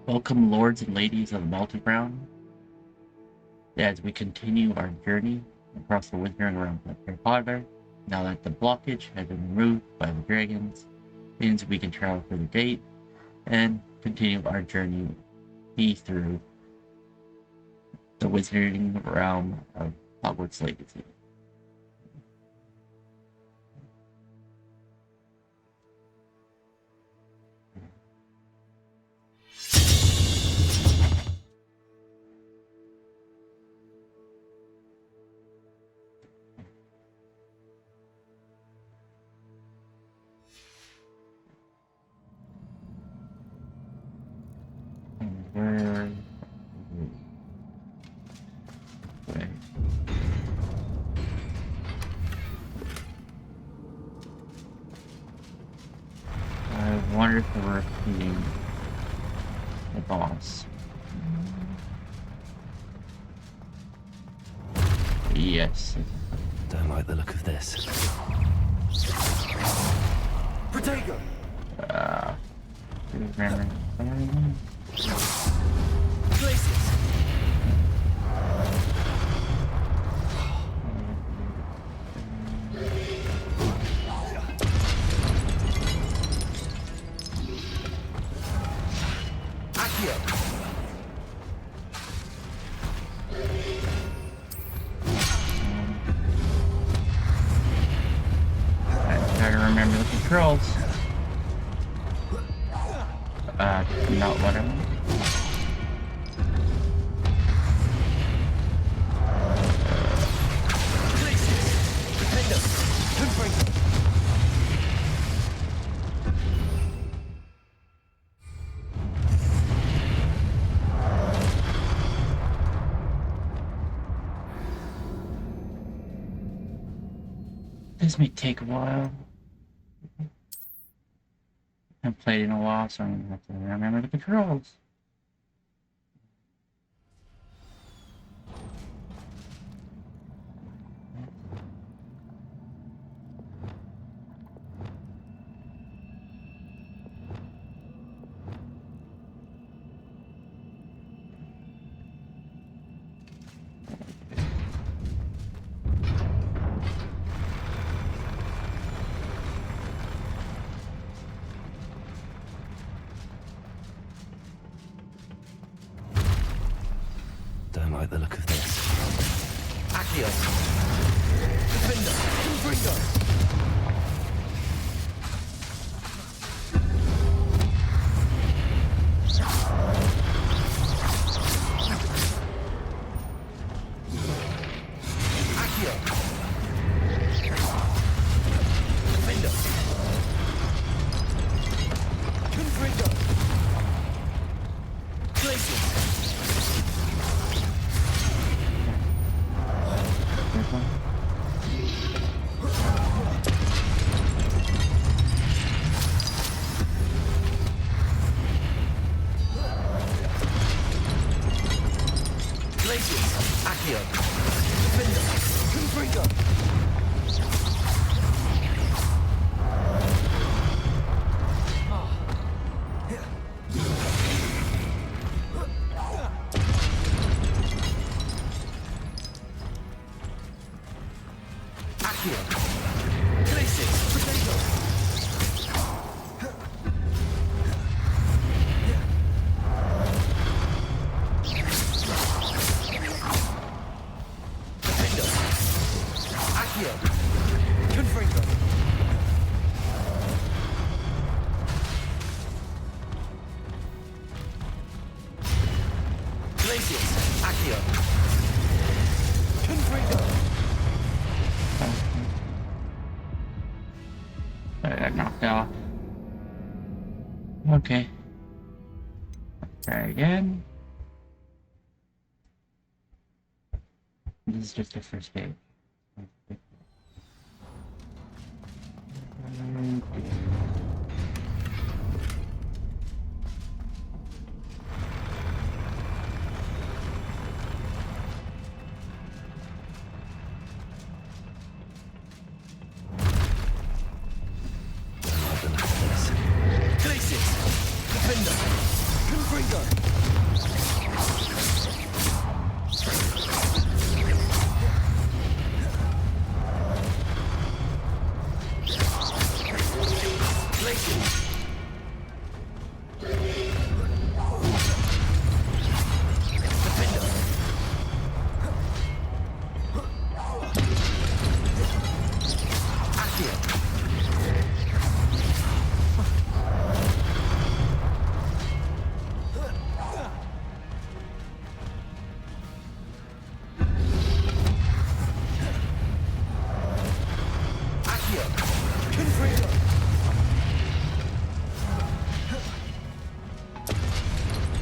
Welcome, lords and ladies of the Multiground, as we continue our journey across the withering realms of Harry Potter. Now that the blockage has been removed by the dragons, means we can travel through the gate and continue our journey through the wizarding realm of Hogwarts Legacy. Where? Wait. I wonder if we're repeating the boss. Yes. Don't like the look of this. Protego! Remember. Places! Accio! I try to remember the controls. Not what I want. Places! Defender! Confringo! This may take a while. I haven't played in a while, so I'm gonna have to remember the controls. Don't like the look of this. Accio! Defender! Confringo! Accio! Defender! Confringo! Places! This one? Places! Accio! Defender! Confringo! Accio! Places! Protego! Defender! Accio! Confringo! Places! Accio! Confringo! I got knocked off. Okay. Try again. This is just the first page. Don't like the look of this. Places! Defender! Confringo! Confringo. Glaciers. Defender. Accio. Accio. Confringo.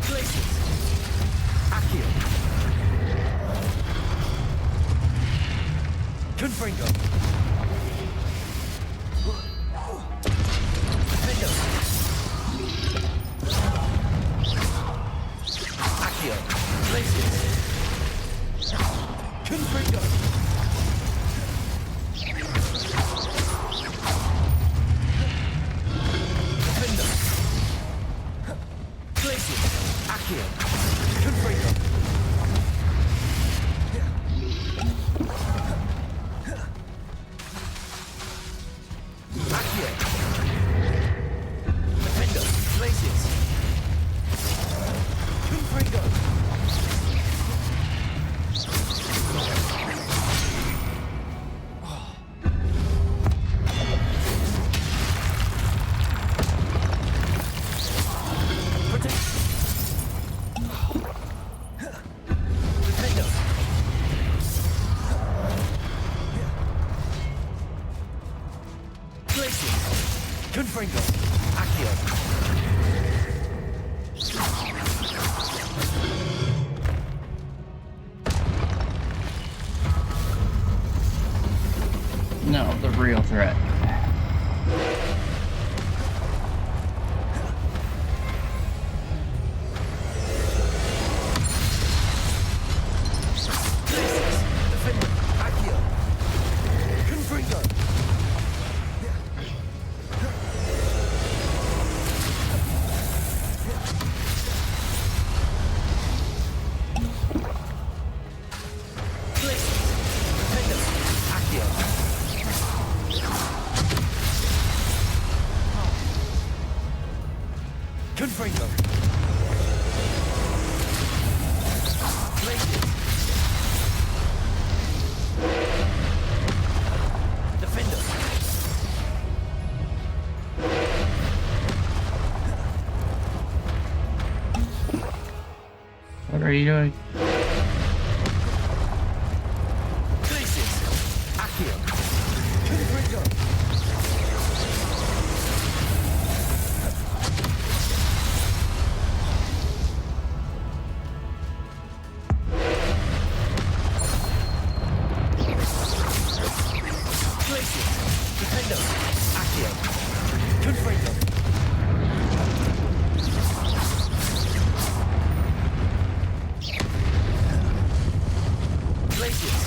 Glaciers. Accio. Confringo. Defender. Accio. Glaciers. Confringo. Defender. Glaciers. Accio. Confringo. Accio. Defender. Glaciers. Confringo. Protect. Defender. Glaciers. Confringo. Accio. No, the real threat. Glaciers. Defender. Accio. Confringo. Glaciers. Defender. Accio. Confringo. Glaciers. Defender. What are you doing? Glaciers. Accio. Confringo. Glaciers. Defender. Accio. Confringo. Glaciers.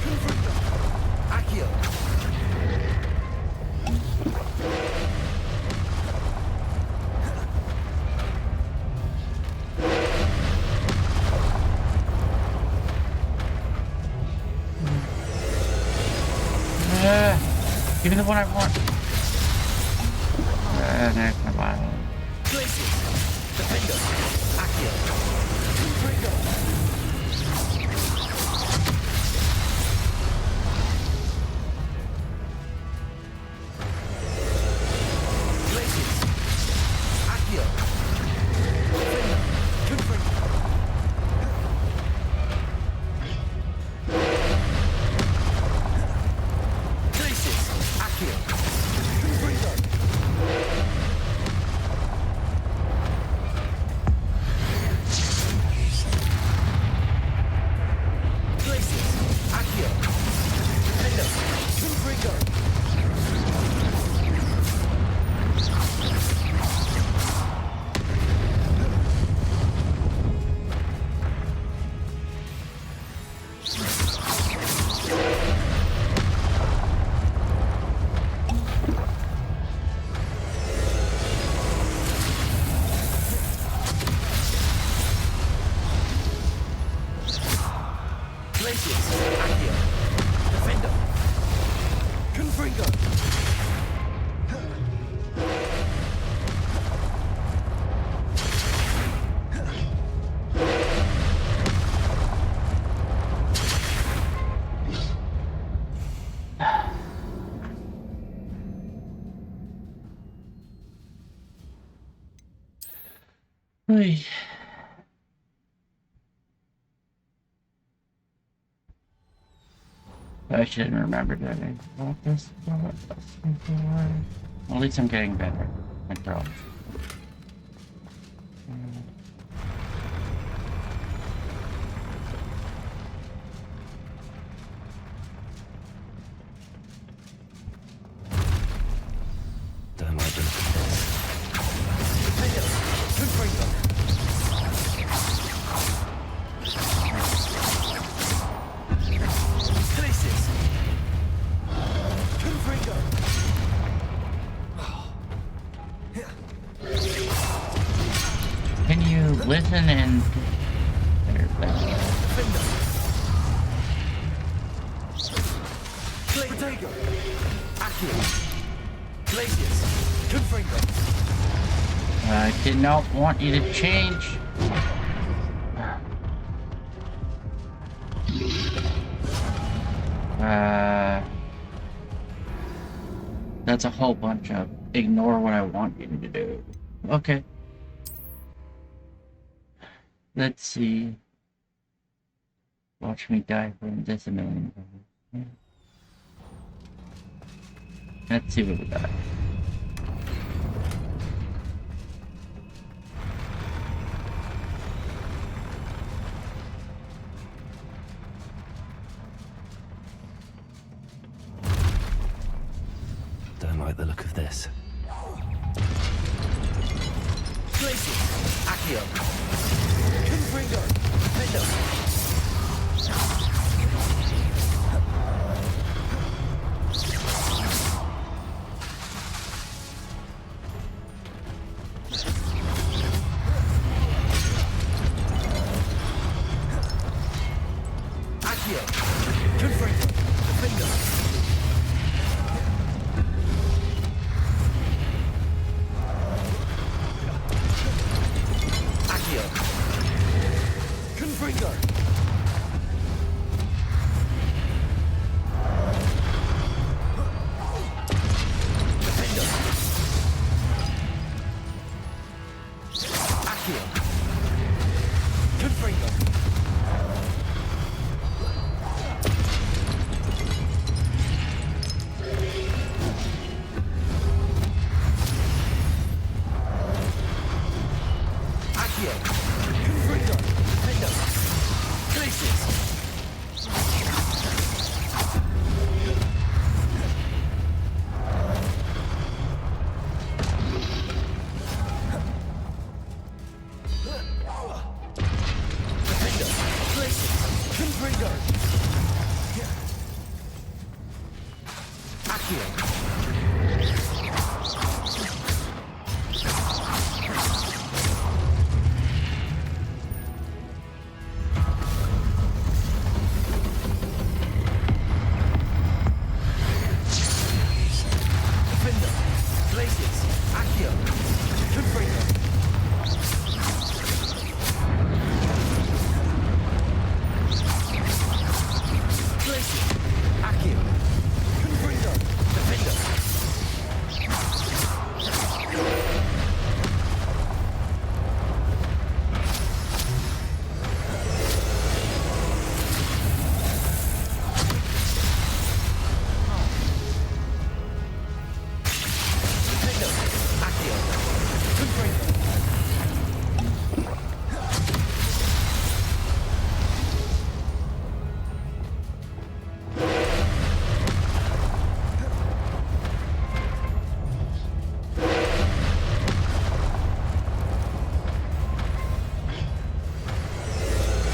Confringo. Accio. Give me the one I want. Next, come on. Glaciers. Defender. Accio. Confringo. Glaciers. Accio. Defender. Confringo. Glaciers. Accio. Confringo. Oy. I should remember that I bought this before. At least I'm getting better at throwing. Don't like the look of this. Defender. Confringo. Glacius. Confringo. Can you listen and... There, Defender. Protego. Accio. Glacius. Confringo. I did not want you to change. That's a whole bunch of ignore what I want you to do. Okay. Let's see. Watch me die from this a million times. Let's see what we got. Don't like the look of this. Glacius. Accio. Confringo. Defender. Accio. Confringo. Defender. Accio. Confringo. Defender. Accio. Confringo. Accio. Confringo. Defender. Glacius. Defender. Glacius. Confringo. Accio. Defender. Glacius. Accio. Confringo. Glacius. Accio. Confringo. Defender. Defender. Accio. Confringo.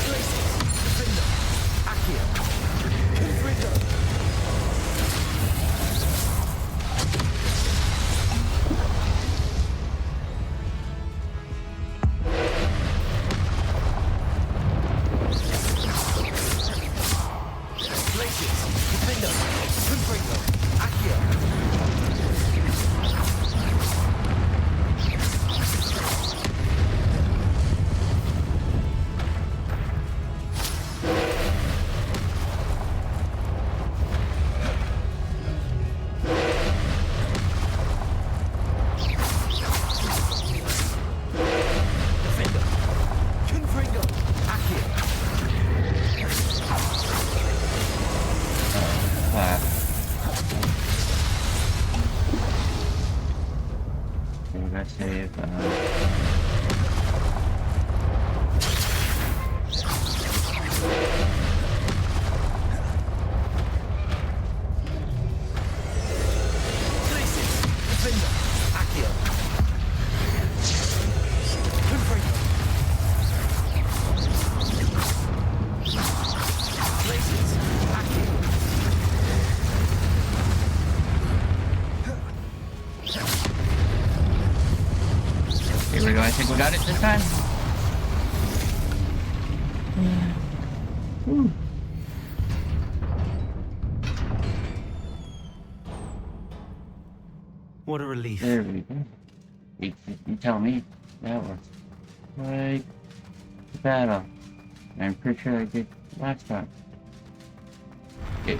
Glacius. Defender. Accio. Confringo. So we're gonna save, Places. Defender. Accio. Confringo. Places. Accio. here we go. I think we got it this time. Whew. What a relief. There we go. You tell me. That was like the battle. I'm pretty sure I did last time. Okay.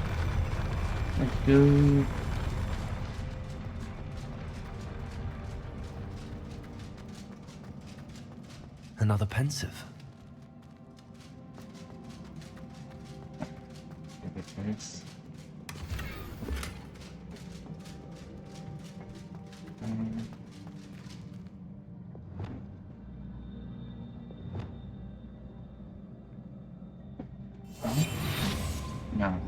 Let's go. Another pensive. Look at this. No.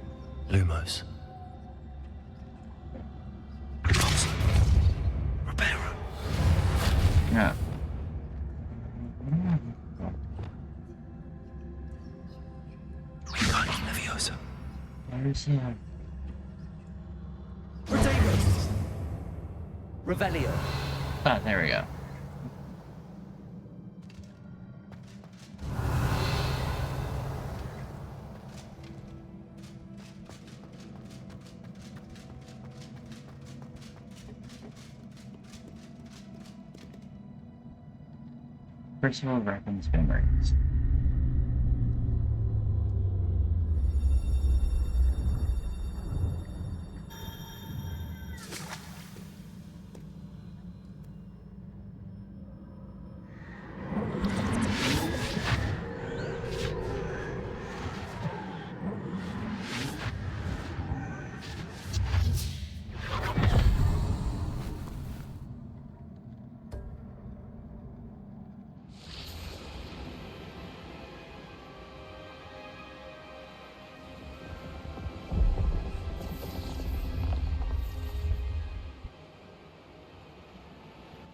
Lumos. Reparo. No. We find Leviosa. Where is he? Rodeo. Revelio. Ah, there we go. Personal reference memories.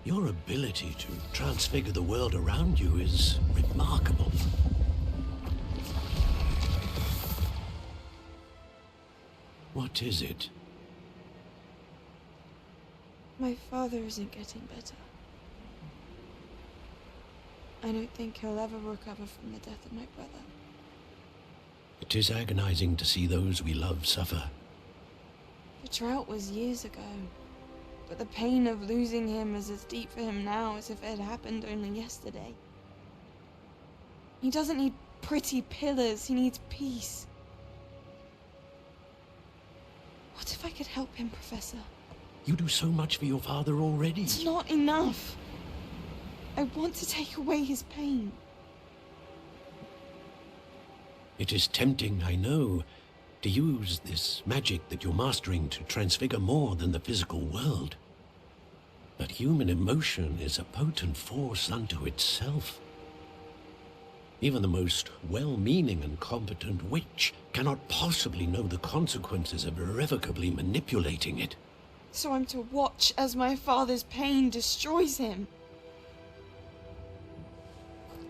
Your ability to transfigure the world around you is remarkable. What is it? My father isn't getting better. I don't think he'll ever recover from the death of my brother. It is agonizing to see those we love suffer. The drought was years ago, but the pain of losing him is as deep for him now as if it had happened only yesterday. He doesn't need pretty pillars, he needs peace. What if I could help him, Professor? You do so much for your father already. It's not enough. I want to take away his pain. It is tempting, I know, to use this magic that you're mastering to transfigure more than the physical world. But human emotion is a potent force unto itself. Even the most well-meaning and competent witch cannot possibly know the consequences of irrevocably manipulating it. So I'm to watch as my father's pain destroys him.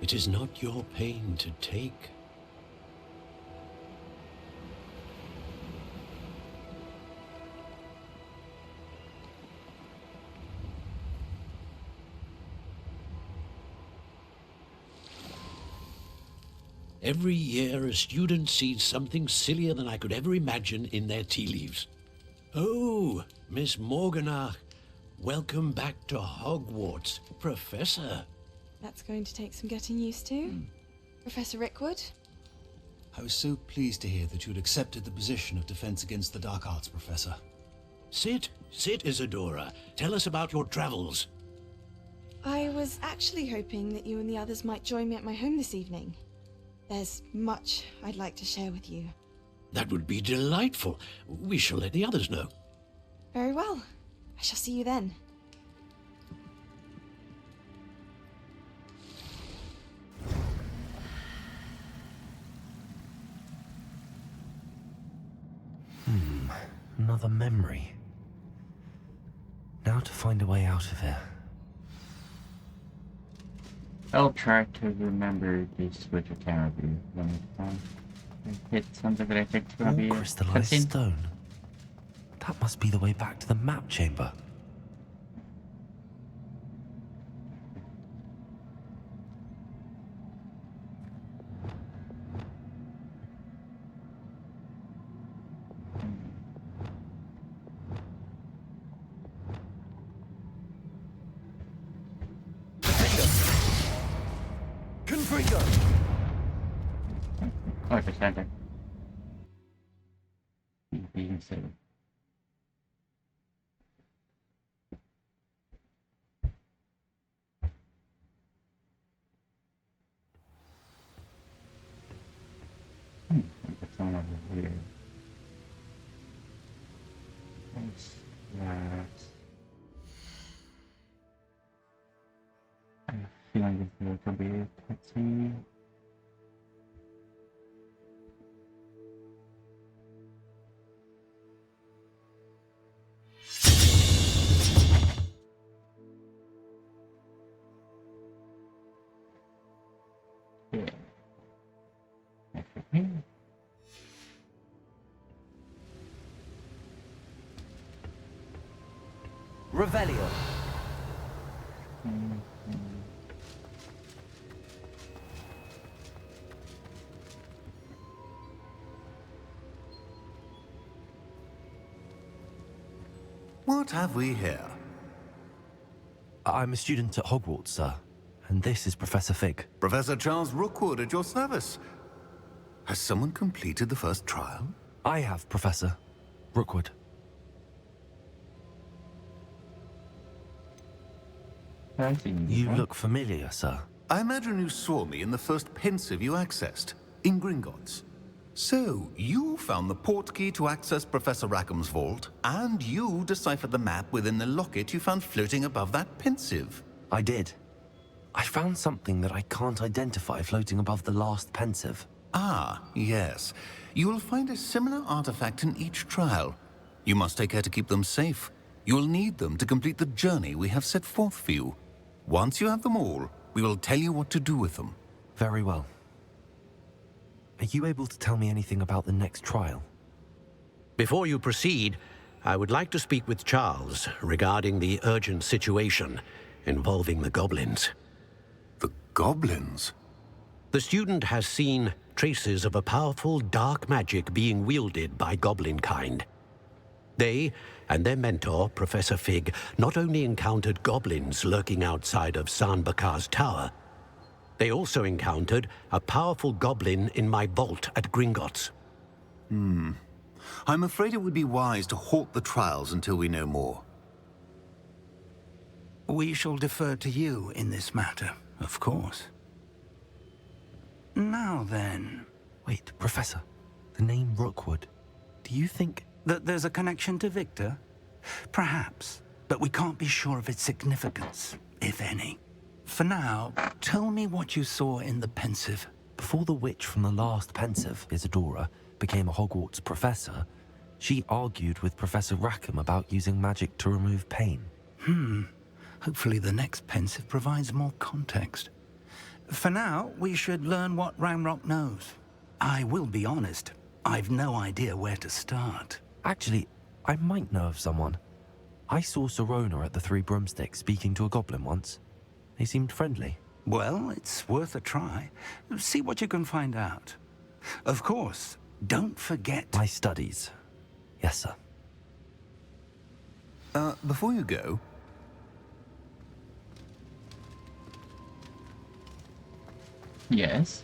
It is not your pain to take. Every year, a student sees something sillier than I could ever imagine in their tea leaves. Oh, Miss Morganach, welcome back to Hogwarts, Professor. That's going to take some getting used to. Professor Rickwood? I was so pleased to hear that you'd accepted the position of Defense Against the Dark Arts, Professor. Sit, Isadora. Tell us about your travels. I was actually hoping that you and the others might join me at my home this evening. There's much I'd like to share with you. That would be delightful. We shall let the others know. Very well. I shall see you then. another memory. Now to find a way out of here. I'll try to remember to switch a camera view when I hit something that I think is going to be More a crystallized cutscene. stone. That must be the way back to the map chamber. Confringo! Oh, it's a center. Being silly. It's on over here. What's that? I feel like this could be a cutscene. Yeah. Okay. Revelio. What have we here? I'm a student at Hogwarts, sir. And this is Professor Fig. Professor Charles Rookwood at your service. Has someone completed the first trial? I have, Professor Rookwood. I've seen this You one. look familiar, sir. I imagine you saw me in the first pensive you accessed, in Gringotts. So, you found the portkey to access Professor Rackham's vault, and you deciphered the map within the locket you found floating above that pensive. I did. I found something that I can't identify floating above the last pensive. Ah, yes. You will find a similar artifact in each trial. You must take care to keep them safe. You will need them to complete the journey we have set forth for you. Once you have them all, we will tell you what to do with them. Very well. Are you able to tell me anything about the next trial? Before you proceed, I would like to speak with Charles regarding the urgent situation involving the goblins. The goblins? The student has seen traces of a powerful dark magic being wielded by goblin kind. They and their mentor, Professor Fig, not only encountered goblins lurking outside of Sanbakar's tower, they also encountered a powerful goblin in my vault at Gringotts. I'm afraid it would be wise to halt the trials until we know more. We shall defer to you in this matter, of course. Now then, Wait, Professor. The name Rookwood. Do you think... that there's a connection to Victor? Perhaps, but we can't be sure of its significance, if any. For now, tell me what you saw in the pensive. Before the witch from the last pensive, Isadora, became a Hogwarts professor, she argued with Professor Rackham about using magic to remove pain. Hopefully the next pensive provides more context. For now, we should learn what Ramrock knows. I will be honest, I've no idea where to start. Actually, I might know of someone. I saw Serona at the Three Broomsticks speaking to a goblin once. They seemed friendly. Well, it's worth a try. See what you can find out. Of course, don't forget... My studies. Yes, sir. Before you go, Yes.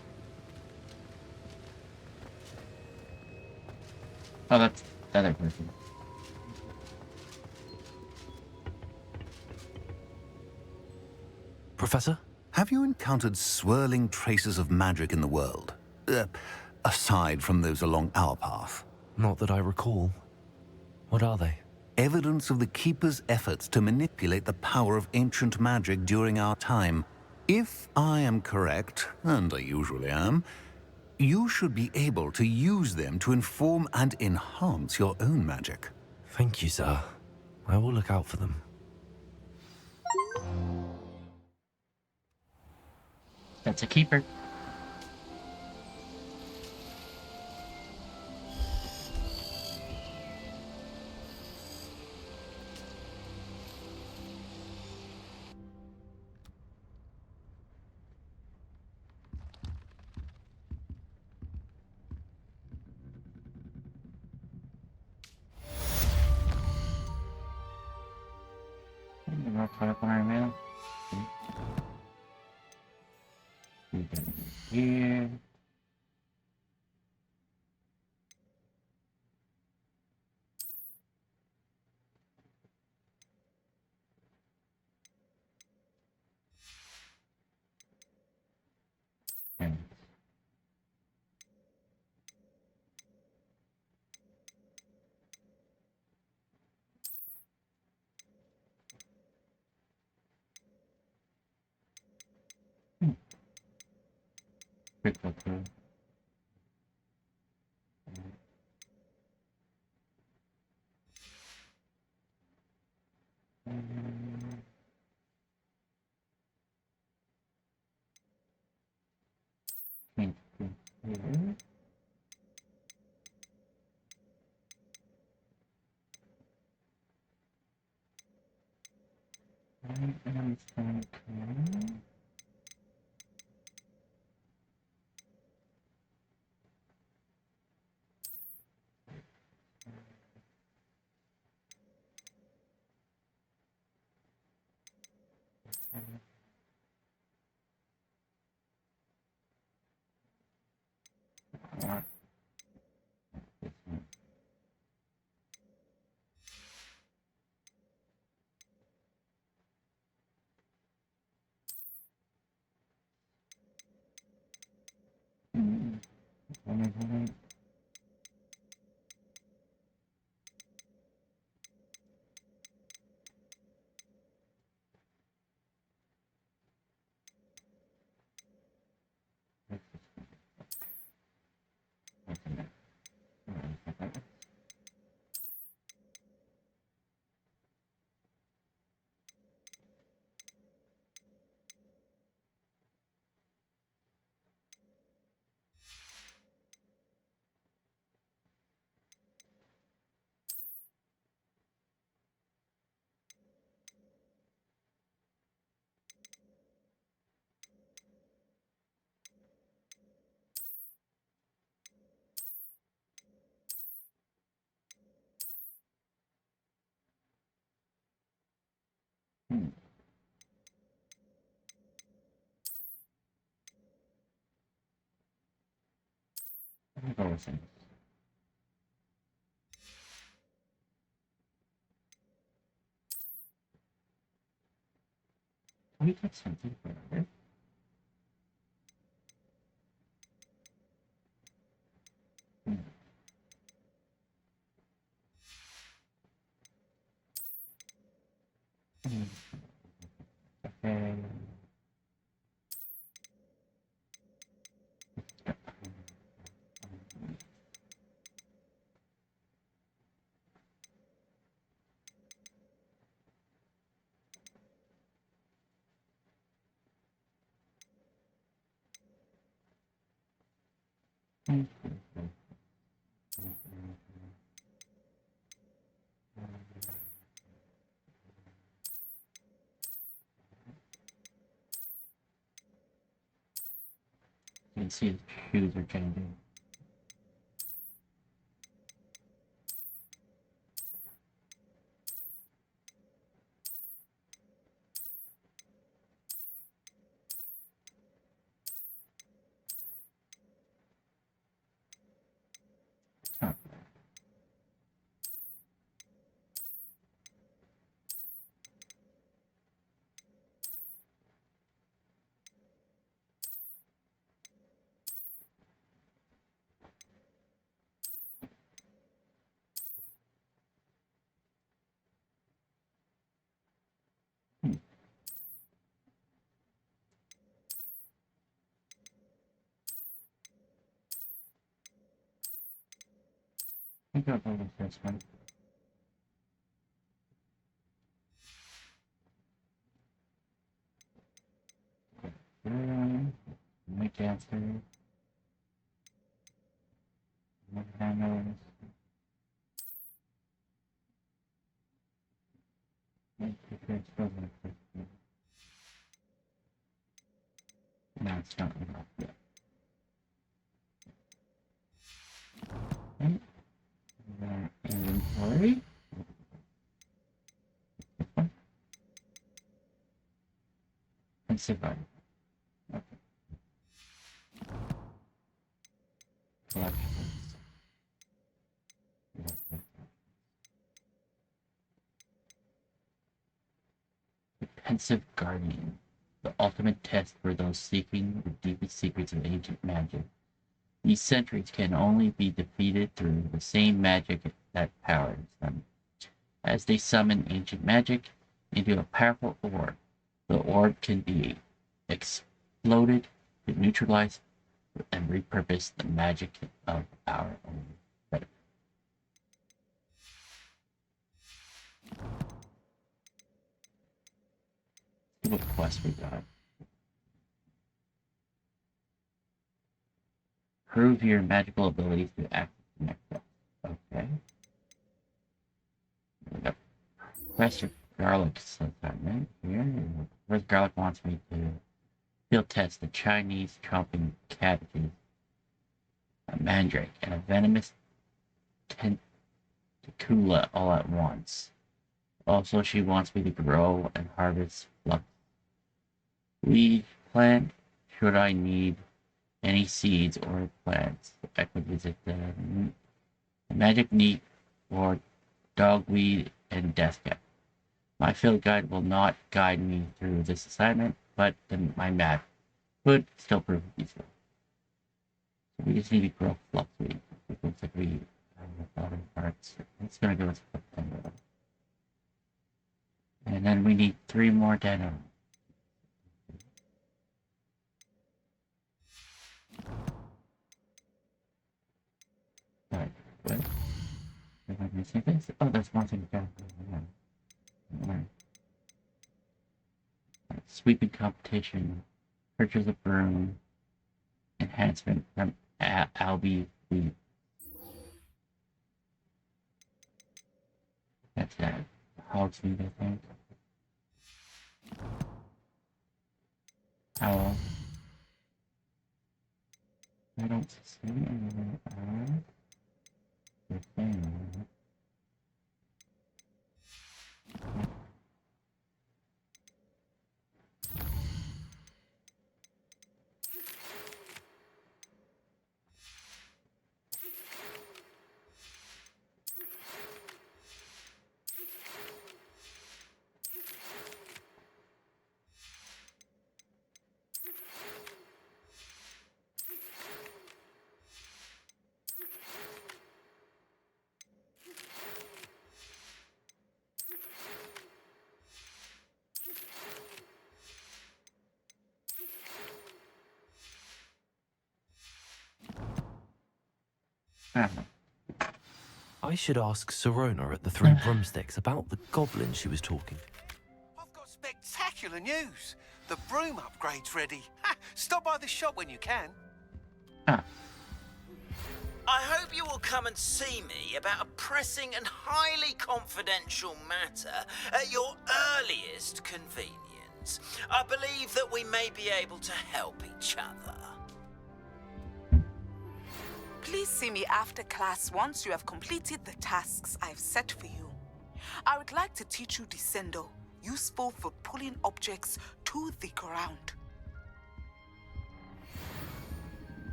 Oh, that's the other person. Professor? have you encountered swirling traces of magic in the world? Aside from those along our path. Not that I recall. What are they? Evidence of the Keeper's efforts to manipulate the power of ancient magic during our time. If I am correct, and I usually am, you should be able to use them to inform and enhance your own magic. Thank you, sir. I will look out for them. That's a keeper. Here. And critical too. Here. And it's going to go with it. We got something for it. Okay. You can see the shoes are changing. Huh. I think I'll go with this one. My cancer. My handles. No, it's not enough yet. Okay. Inventory. And survival. Okay. Collections. The Pensive Guardian. The ultimate test for those seeking the deepest secrets of ancient magic. These sentries can only be defeated through the same magic that powers them. As they summon ancient magic into a powerful orb, the orb can be exploded to neutralize and repurpose the magic of our own better. See what quest we got. Prove your magical abilities to access the next quest. Okay. We got Quest of Garlic assignment here. First, Garlic wants me to field test the Chinese chomping cabbages, a mandrake, and a venomous tentacula all at once. Also, she wants me to grow and harvest flux weed plant should I need any seeds or plants. I could visit the magic neat or dogweed and deathcap. My field guide will not guide me through this assignment, but my map could still prove useful. So we just need to grow fluxweed. It looks like we have a lot of parts. It's gonna go with September. And then we need 3 more denim. Alright, good. Am I missing this? Oh, there's one thing down here. Alright. Sweeping competition. Purchase a broom. Enhancement from Albie Fleet. That's that. Hogsmeade, I think. Owl. I don't see anything. I should ask Sirona at the Three Broomsticks about the goblin she was talking. I've got spectacular news. The broom upgrade's ready. Ha! Stop by the shop when you can. Ah. I hope you will come and see me about a pressing and highly confidential matter at your earliest convenience. I believe that we may be able to help each other. Please see me after class once you have completed the tasks I've set for you. I would like to teach you Descendo, useful for pulling objects to the ground.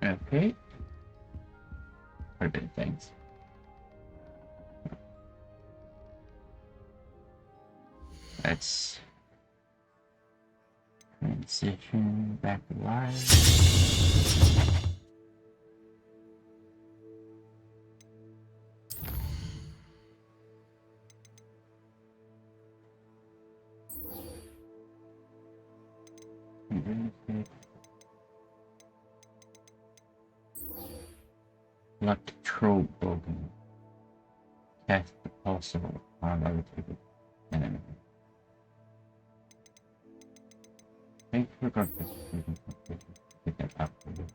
Okay. Quite a bit of things. Let's transition back to live. Select Troll Bogan. Cast the pulsar on a rotated enemy. Thanks for breakfast. Get that out for you.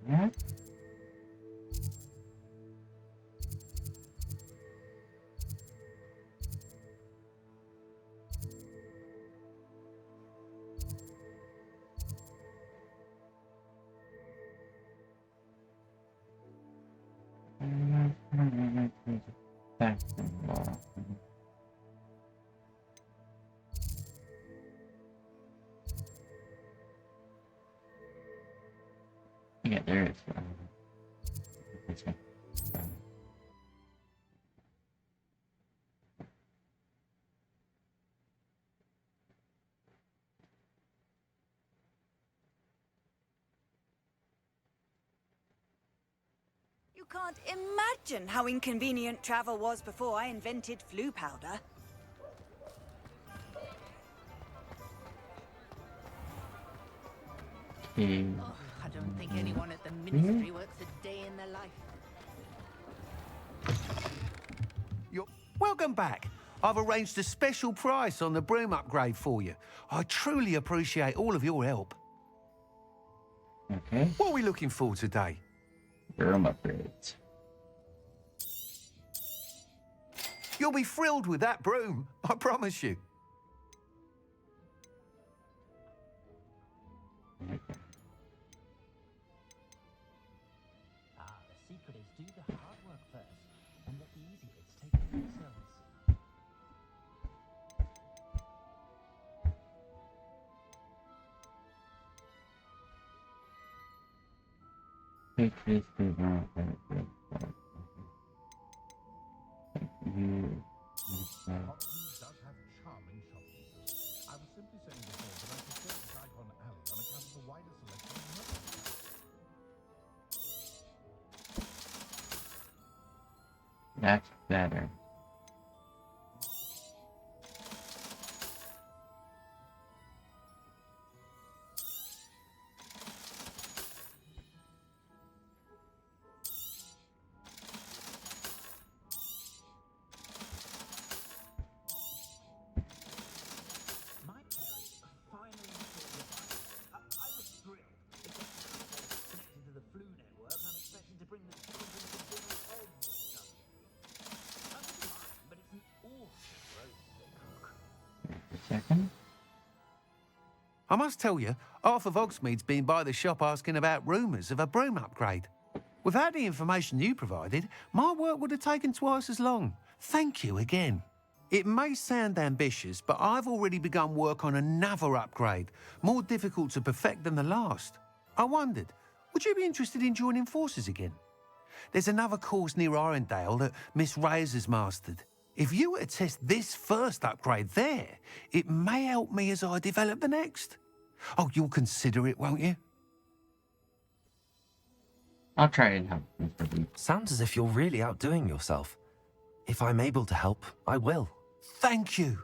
Yeah. Yeah, there is. This one. You can't imagine how inconvenient travel was before I invented flu powder. Okay. Oh, I don't think anyone at the ministry works a day in their life. Welcome back. I've arranged a special price on the broom upgrade for you. I truly appreciate all of your help. Okay. What are we looking for today? Broom upgrades. You'll be thrilled with that broom, I promise you. Okay. The secret is do the hard work first, and let the easy bits take care of themselves. Take this to the you. Hopkins does have charming shopkeepers. I was simply saying before that I prefer the Icon Alley on account of the wider selection of merchandise. That's better. My parents finally installed the I was thrilled. Except connected to the flu network, I'm expecting to bring the children to dinner every Sunday. I wouldn't mind, but it's an awful roast they cook. A second. I must tell you, half of Hogsmeade's been by the shop asking about rumours of a broom upgrade. Without the information you provided, my work would have taken twice as long. Thank you again. It may sound ambitious, but I've already begun work on another upgrade, more difficult to perfect than the last. I wondered, would you be interested in joining forces again? There's another course near Arendale that Miss Reyes has mastered. If you were to test this first upgrade there, it may help me as I develop the next. Oh, you'll consider it, won't you? I'll try and help Mr. Lee. Sounds as if you're really outdoing yourself. If I'm able to help, I will. Thank you.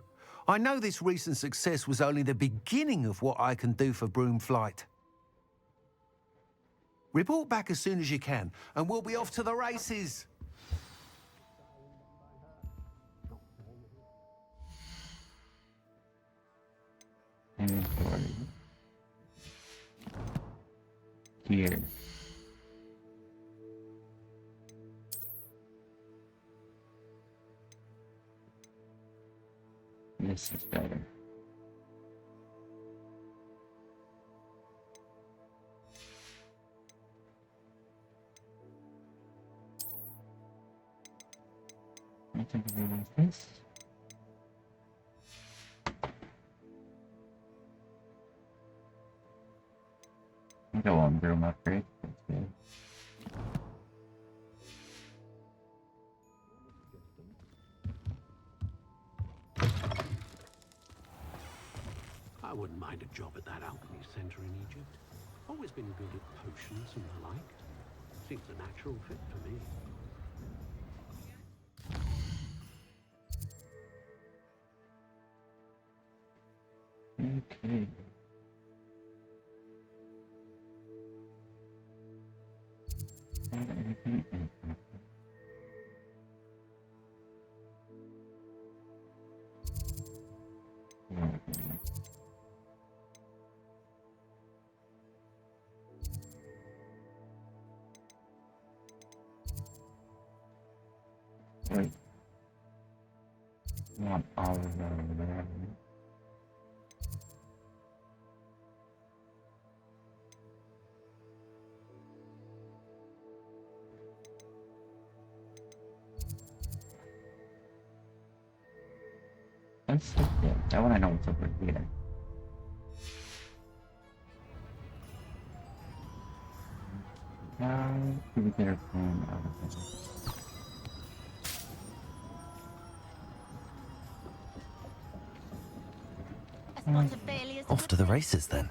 I know this recent success was only the beginning of what I can do for Broom Flight. Report back as soon as you can, and we'll be off to the races. Inventory. Here. This is better. I think I will use this. Go on, broom upgrade. That's good. I wouldn't mind a job at that alchemy center in Egypt. Always been good at potions and the like. Seems a natural fit for me. Okay. Wait. Not all of them. Let's see. Yeah, that one I know what's over here. How do we get our phone out of here? Off to the races then.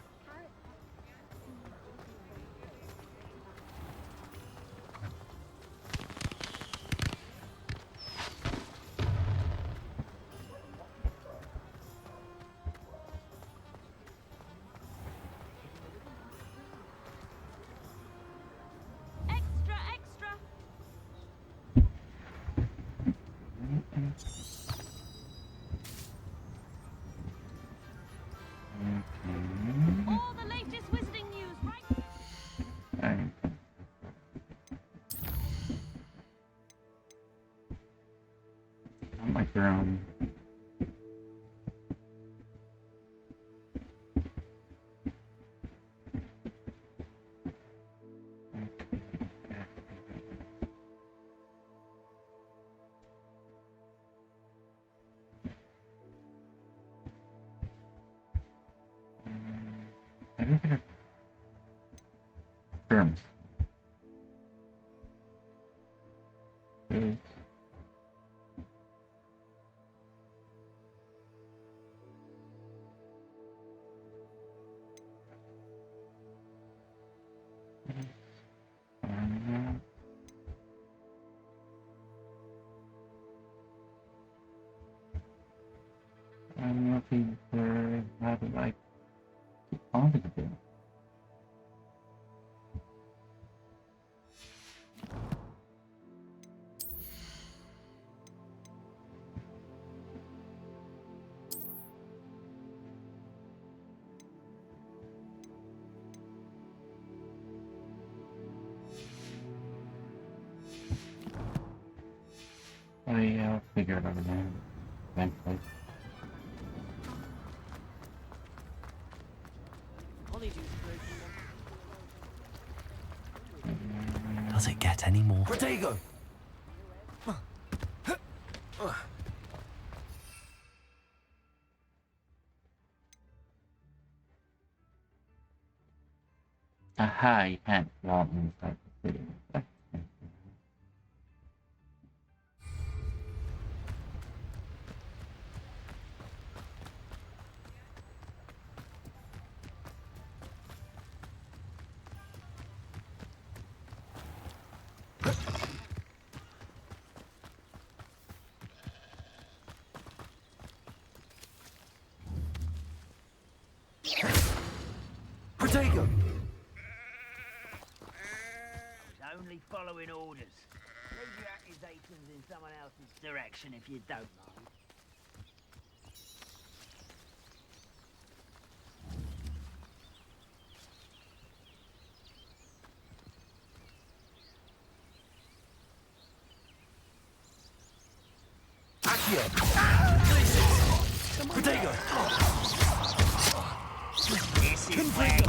All the latest wizarding news, right? On my throne. Terms. I'm looking for how to like get onto the bill. Oh yeah, I'll figure it out again. Eventually. Does it get any more? Protego! Aha, you can't walk inside the city. Protego! Only following orders. Leave your accusations in someone else's direction if you don't mind. Protego! This is where...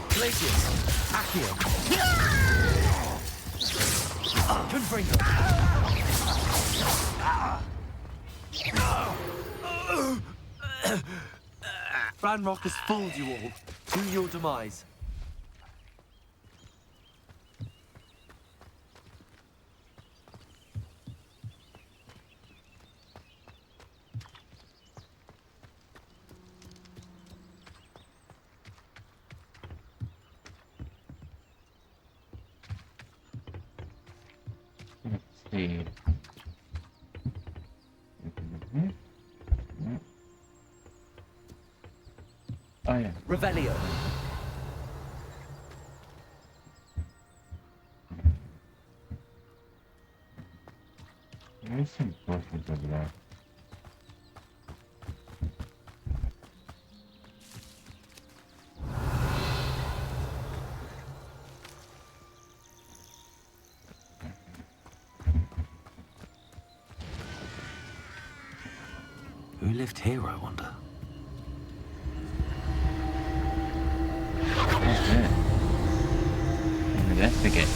Glacius! Accio! Confringo! Ranrock has fooled you all. To your demise. Let's see. Oh yeah. Revelio. There's some bushes over there. Who lived here, I wonder? That's it. Investigate.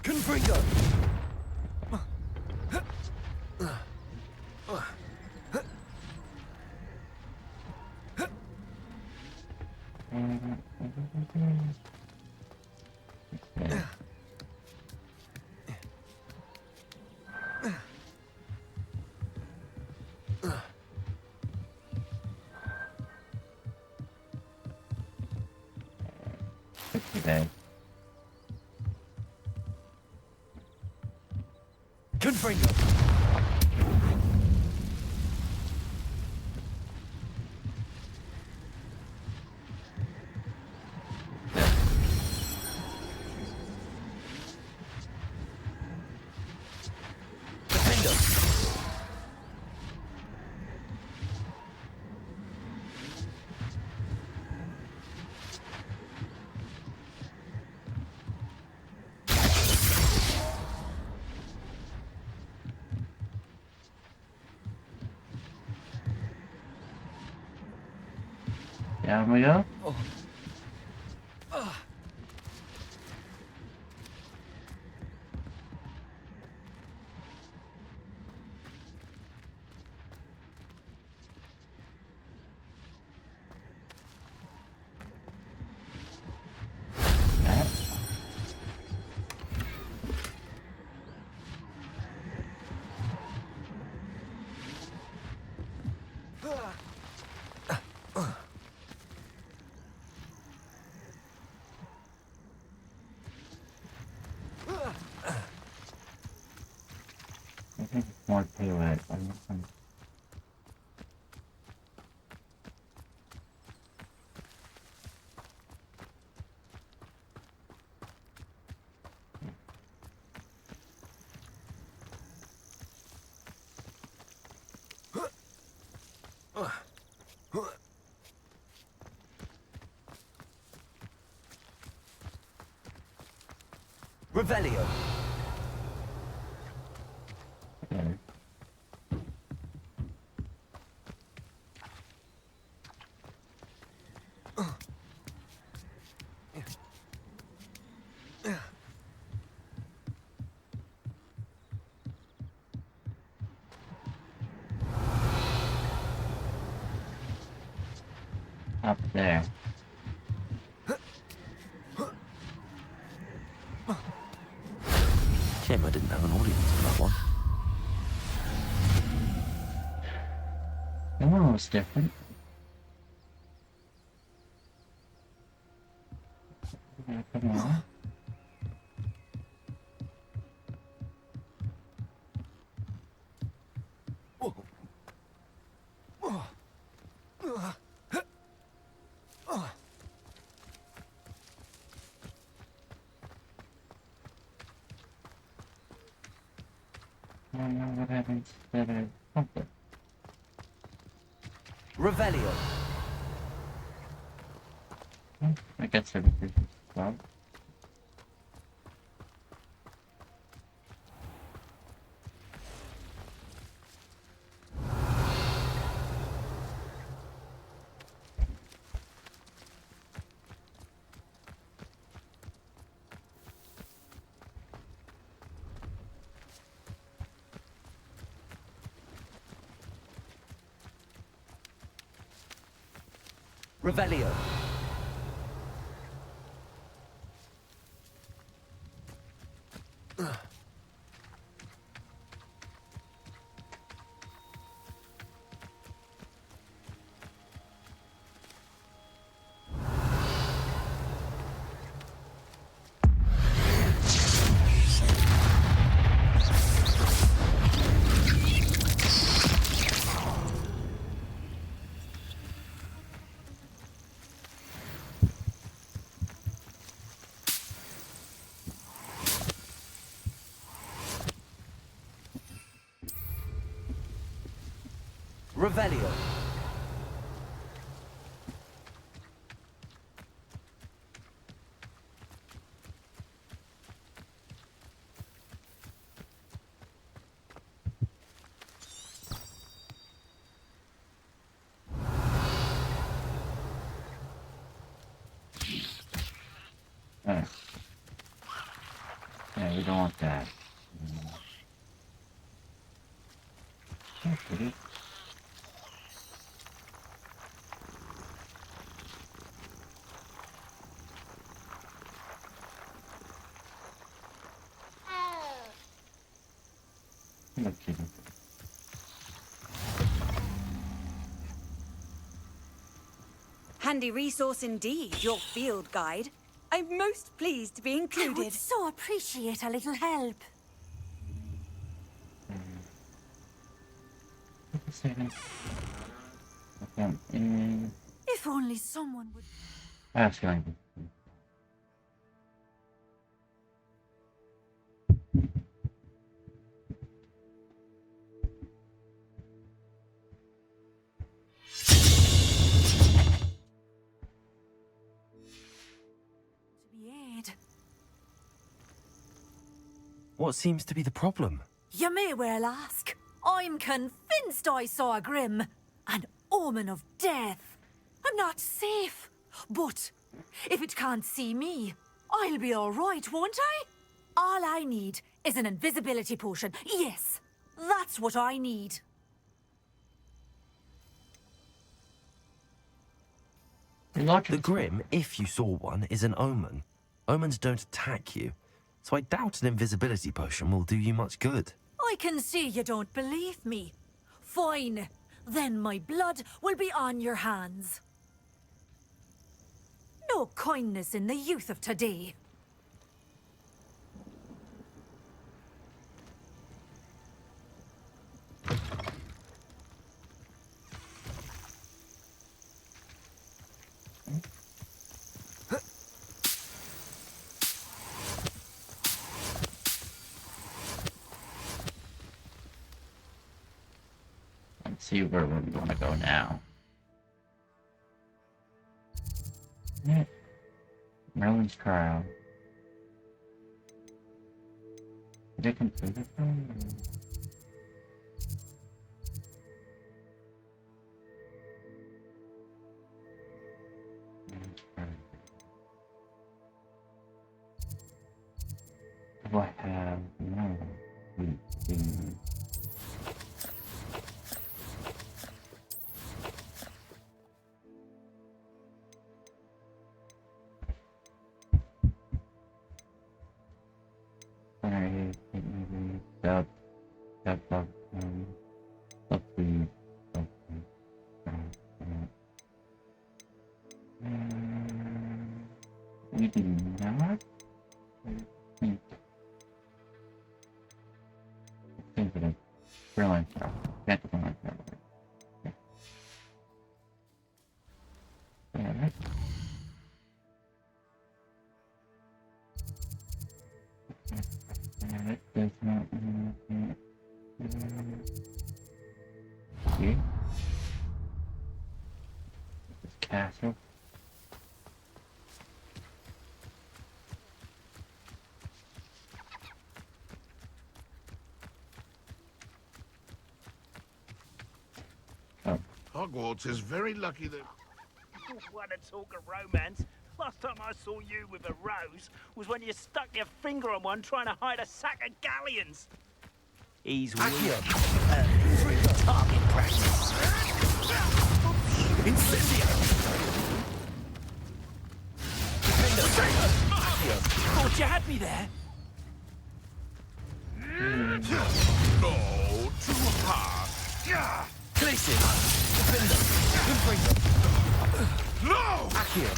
Confringo! Today. Confringo! Down we go. I think it's more to it. Revelio. Okay. Up there. Shame I didn't have an audience for that one. That one was different. Yeah, come on. I don't know what happens that I pump it. Revelio. I got 73. Well. Revelio. Revelio. Alright. Yeah, we don't want that. Okay. Okay. Handy resource indeed, your field guide. I'm most pleased to be included. I would so appreciate a little help. If only someone would... That's going to be aid. What seems to be the problem? You may well ask. I'm convinced I saw a Grim, an omen of death. I'm not safe, but if it can't see me, I'll be all right, won't I? All I need is an invisibility potion. Yes, that's what I need. The Grim, if you saw one, is an omen. Omens don't attack you, so I doubt an invisibility potion will do you much good. I can see you don't believe me. Fine, then my blood will be on your hands. No kindness in the youth of today. Let's see where we want to go now. Yeah. Merlin's trial. Did I complete it from? Do I have no? We do not. Think of it. Brilliant. That's the one. Yeah, right. That does not. See? This castle. Hogwarts is very lucky that... What a talk of romance. Last time I saw you with a rose was when you stuck your finger on one trying to hide a sack of galleons. He's weak. Target practice. Incendio! Thought you had me there. No, too hard. Yeah. Places! Defender! Confringo! No! Accio!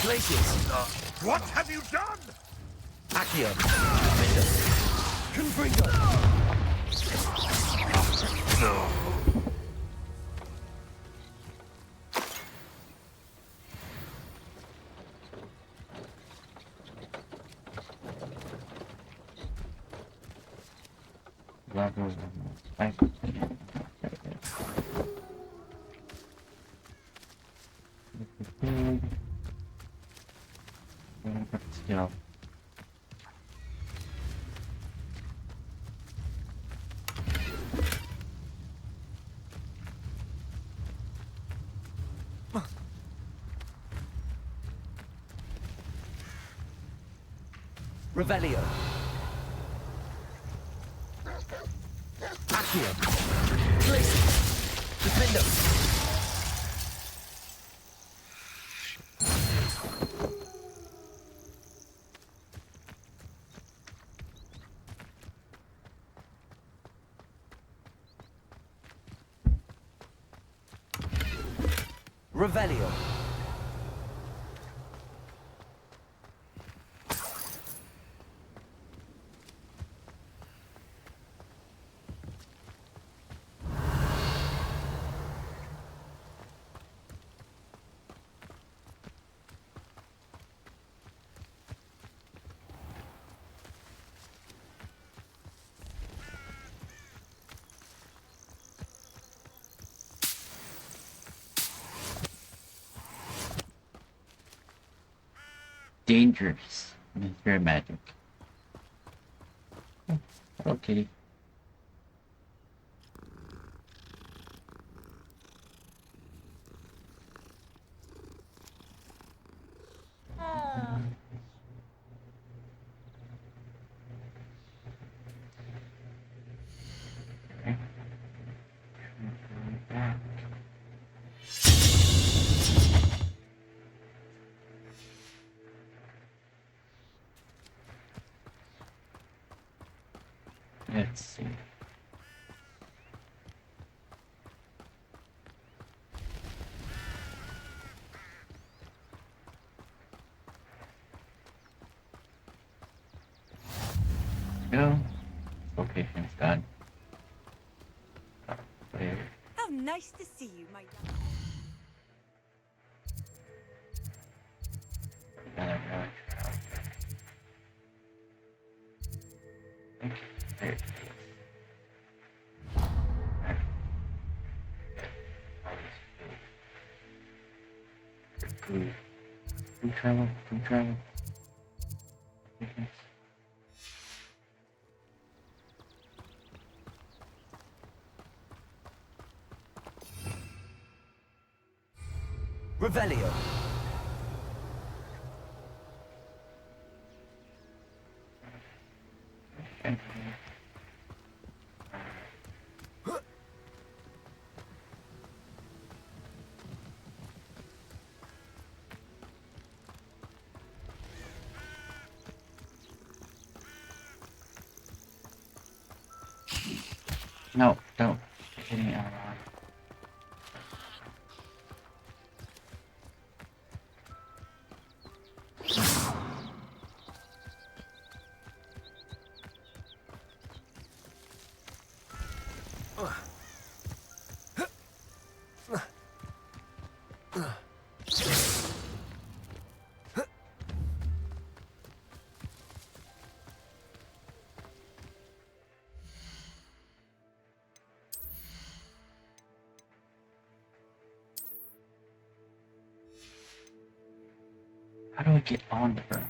Places! What have you done? Accio! Defender! Confringo! No. Levels back. Still. Revelio. Accio. Place. Defendo. Revelio. Dangerous. It's very magic. Hello, kitty. Let's see. Go. Location's done. There. How nice to see you, my young. Another village. Okay. There it is. Food. Food travel. Food travel. Okay. Revelio. No, don't. You're hitting it out of line. How do I get on her?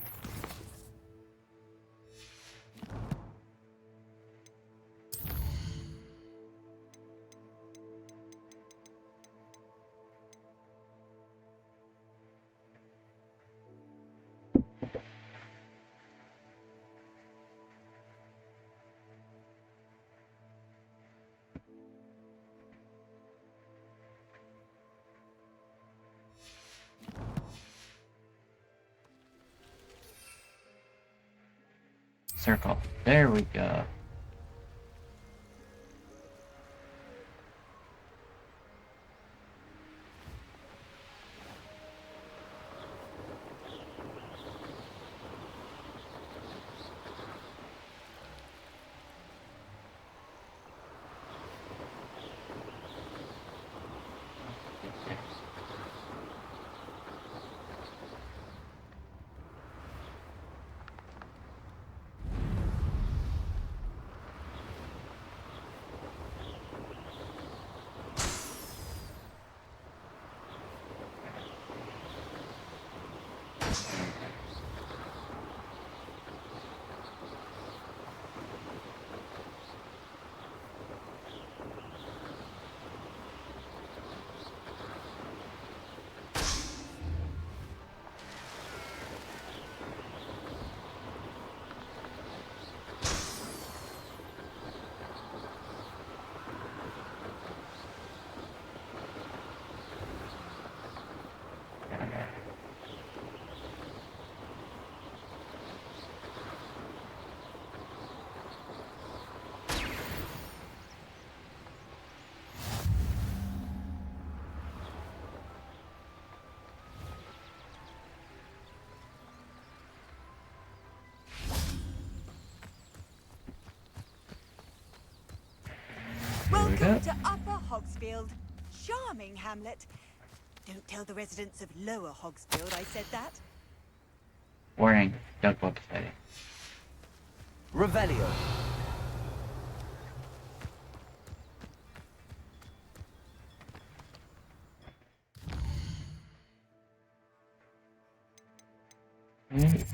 Circle. There we go. Welcome to Upper Hogsfield. Charming hamlet. Don't tell the residents of Lower Hogsfield I said that. Warning, don't go upsetting. Revelio. Okay.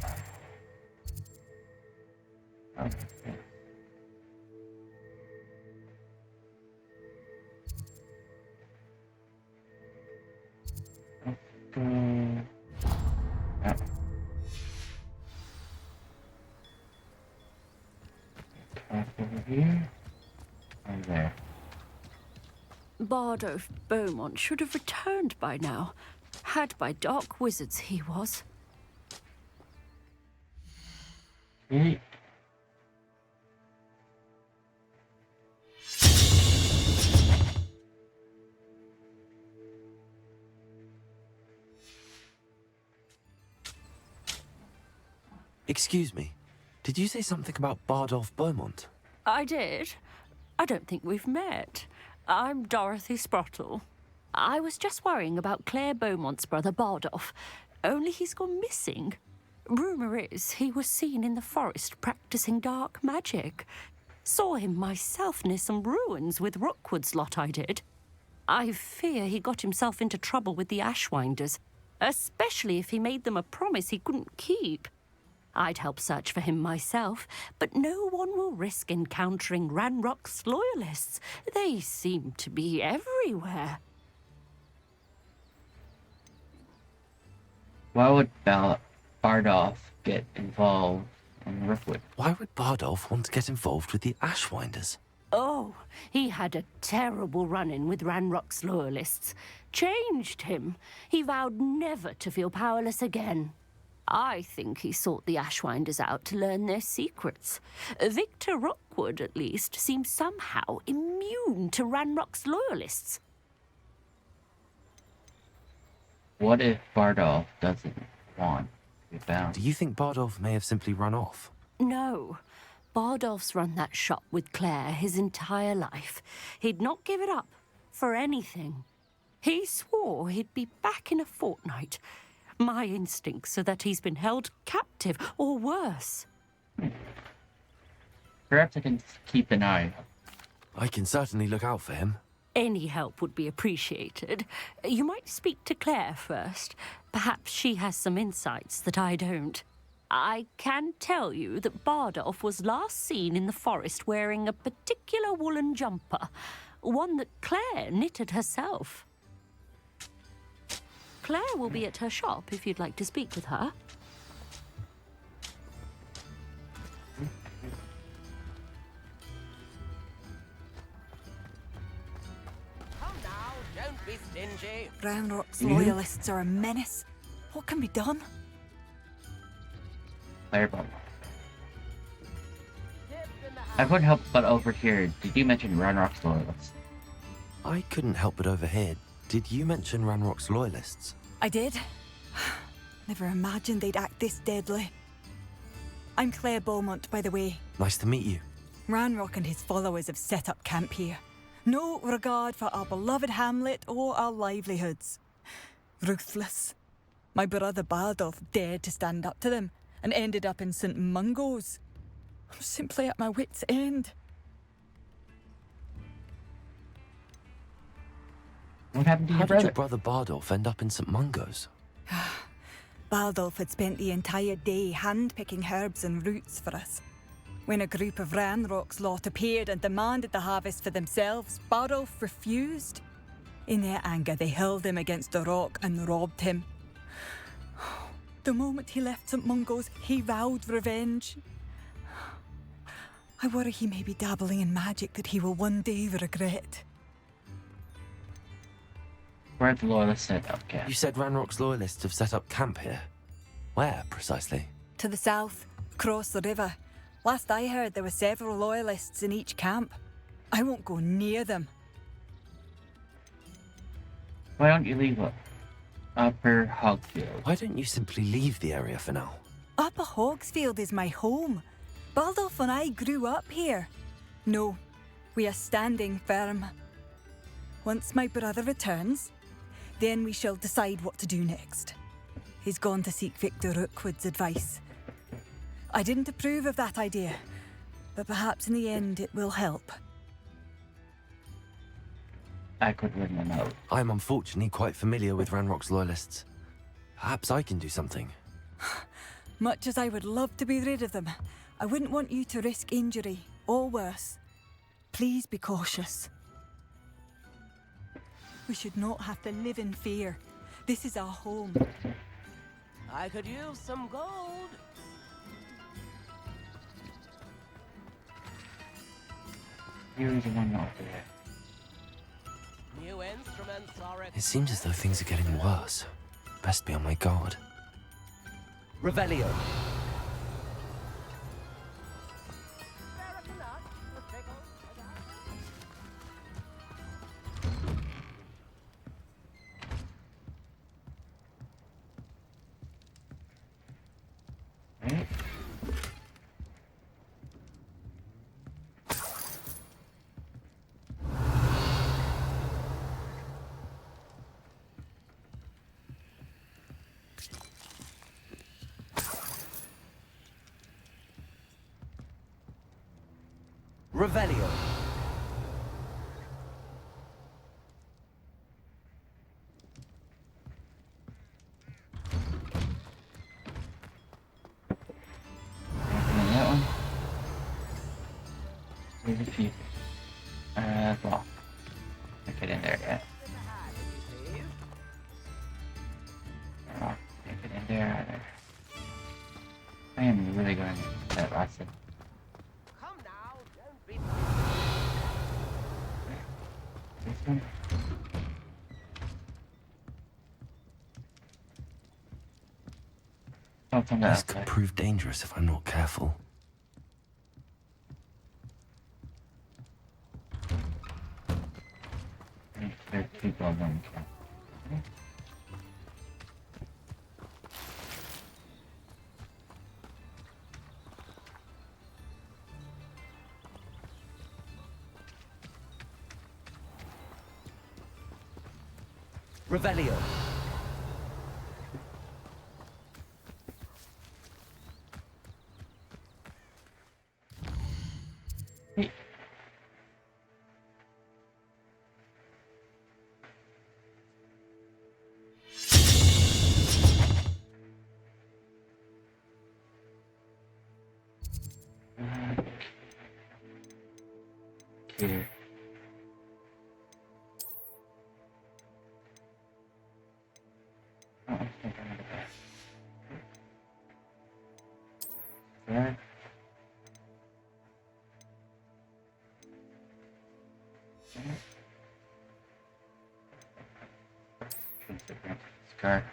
Over here. And there. Bardolph Beaumont should have returned by now. Had by dark wizards he was. Okay. Excuse me, did you say something about Bardolph Beaumont? I did. I don't think we've met. I'm Dorothy Sprottle. I was just worrying about Claire Beaumont's brother Bardolph, only he's gone missing. Rumour is he was seen in the forest practicing dark magic. Saw him myself near some ruins with Rookwood's lot I did. I fear he got himself into trouble with the Ashwinders, especially if he made them a promise he couldn't keep. I'd help search for him myself, but no one will risk encountering Ranrock's loyalists. They seem to be everywhere. Why would Bardolph get involved in Rookwood? Why would Bardolph want to get involved with the Ashwinders? Oh, he had a terrible run-in with Ranrock's loyalists. Changed him. He vowed never to feel powerless again. I think he sought the Ashwinders out to learn their secrets. Victor Rookwood, at least, seems somehow immune to Ranrock's loyalists. What if Bardolph doesn't want to be found? Do you think Bardolph may have simply run off? No. Bardolph's run that shop with Claire his entire life. He'd not give it up for anything. He swore he'd be back in a fortnight. My instincts are that he's been held captive, or worse. Perhaps I can keep an eye. I can certainly look out for him. Any help would be appreciated. You might speak to Claire first. Perhaps she has some insights that I don't. I can tell you that Bardolph was last seen in the forest wearing a particular woolen jumper, one that Claire knitted herself. Claire will be at her shop if you'd like to speak with her. Come now, don't be stingy. Ranrock's loyalists are a menace. What can be done? Fireball. I couldn't help but overhear. Did you mention Ranrock's loyalists? I couldn't help but overhear. Did you mention Ranrock's loyalists? I did. Never imagined they'd act this deadly. I'm Claire Beaumont, by the way. Nice to meet you. Ranrock and his followers have set up camp here. No regard for our beloved hamlet or our livelihoods. Ruthless. My brother Bardolph dared to stand up to them and ended up in St. Mungo's. I'm simply at my wit's end. What happened to How your did brother? your brother Bardolph end up in St. Mungo's? Bardolph had spent the entire day hand-picking herbs and roots for us. When a group of Ranrock's lot appeared and demanded the harvest for themselves, Bardolph refused. In their anger, they hurled him against the rock and robbed him. The moment he left St. Mungo's, he vowed revenge. I worry he may be dabbling in magic that he will one day regret. Where the loyalists set up camp? You said Ranrock's loyalists have set up camp here. Where, precisely? To the south, across the river. Last I heard, there were several loyalists in each camp. I won't go near them. Why don't you leave Upper Hogfield? Why don't you simply leave the area for now? Upper Hogsfield is my home. Bardolph and I grew up here. No, we are standing firm. Once my brother returns, then we shall decide what to do next. He's gone to seek Victor Rookwood's advice. I didn't approve of that idea, but perhaps in the end it will help. I could win them out. I'm unfortunately quite familiar with Ranrock's loyalists. Perhaps I can do something. Much as I would love to be rid of them, I wouldn't want you to risk injury, or worse. Please be cautious. We should not have to live in fear. This is our home. I could use some gold. Here's the one out there. New instruments are It seems as though things are getting worse. Best be on my guard. Revelio. Revelio. Opening that one. There's a few. Block. Can't get in there yet. Oh, can't get in there either. I am really going to get that last thing. This one. Something This else. could prove dangerous if I'm not careful. There are people on one cap. Revelio. Here. Oh, I think I'm gonna go. There. Scar.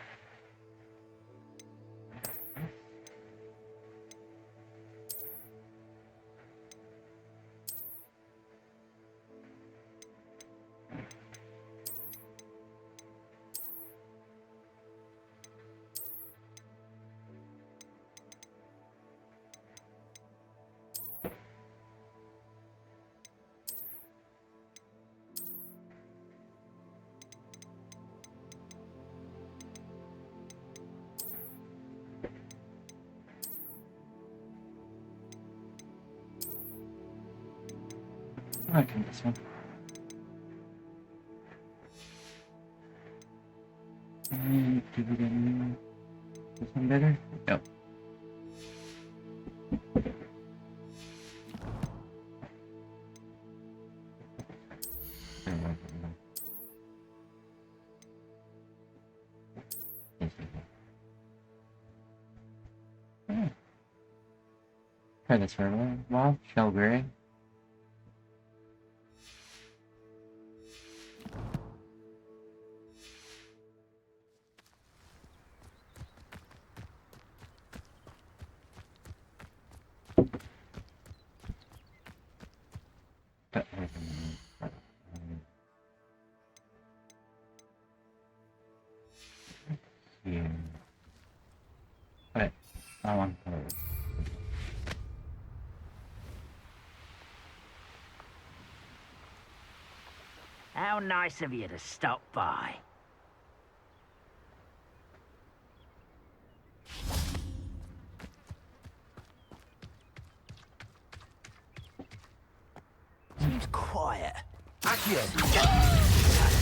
I can this one. And do we get this one better? Nope. Try this for a while. Shell gray. Here. But I want to. How nice of you to stop by. Seems quiet. Accio.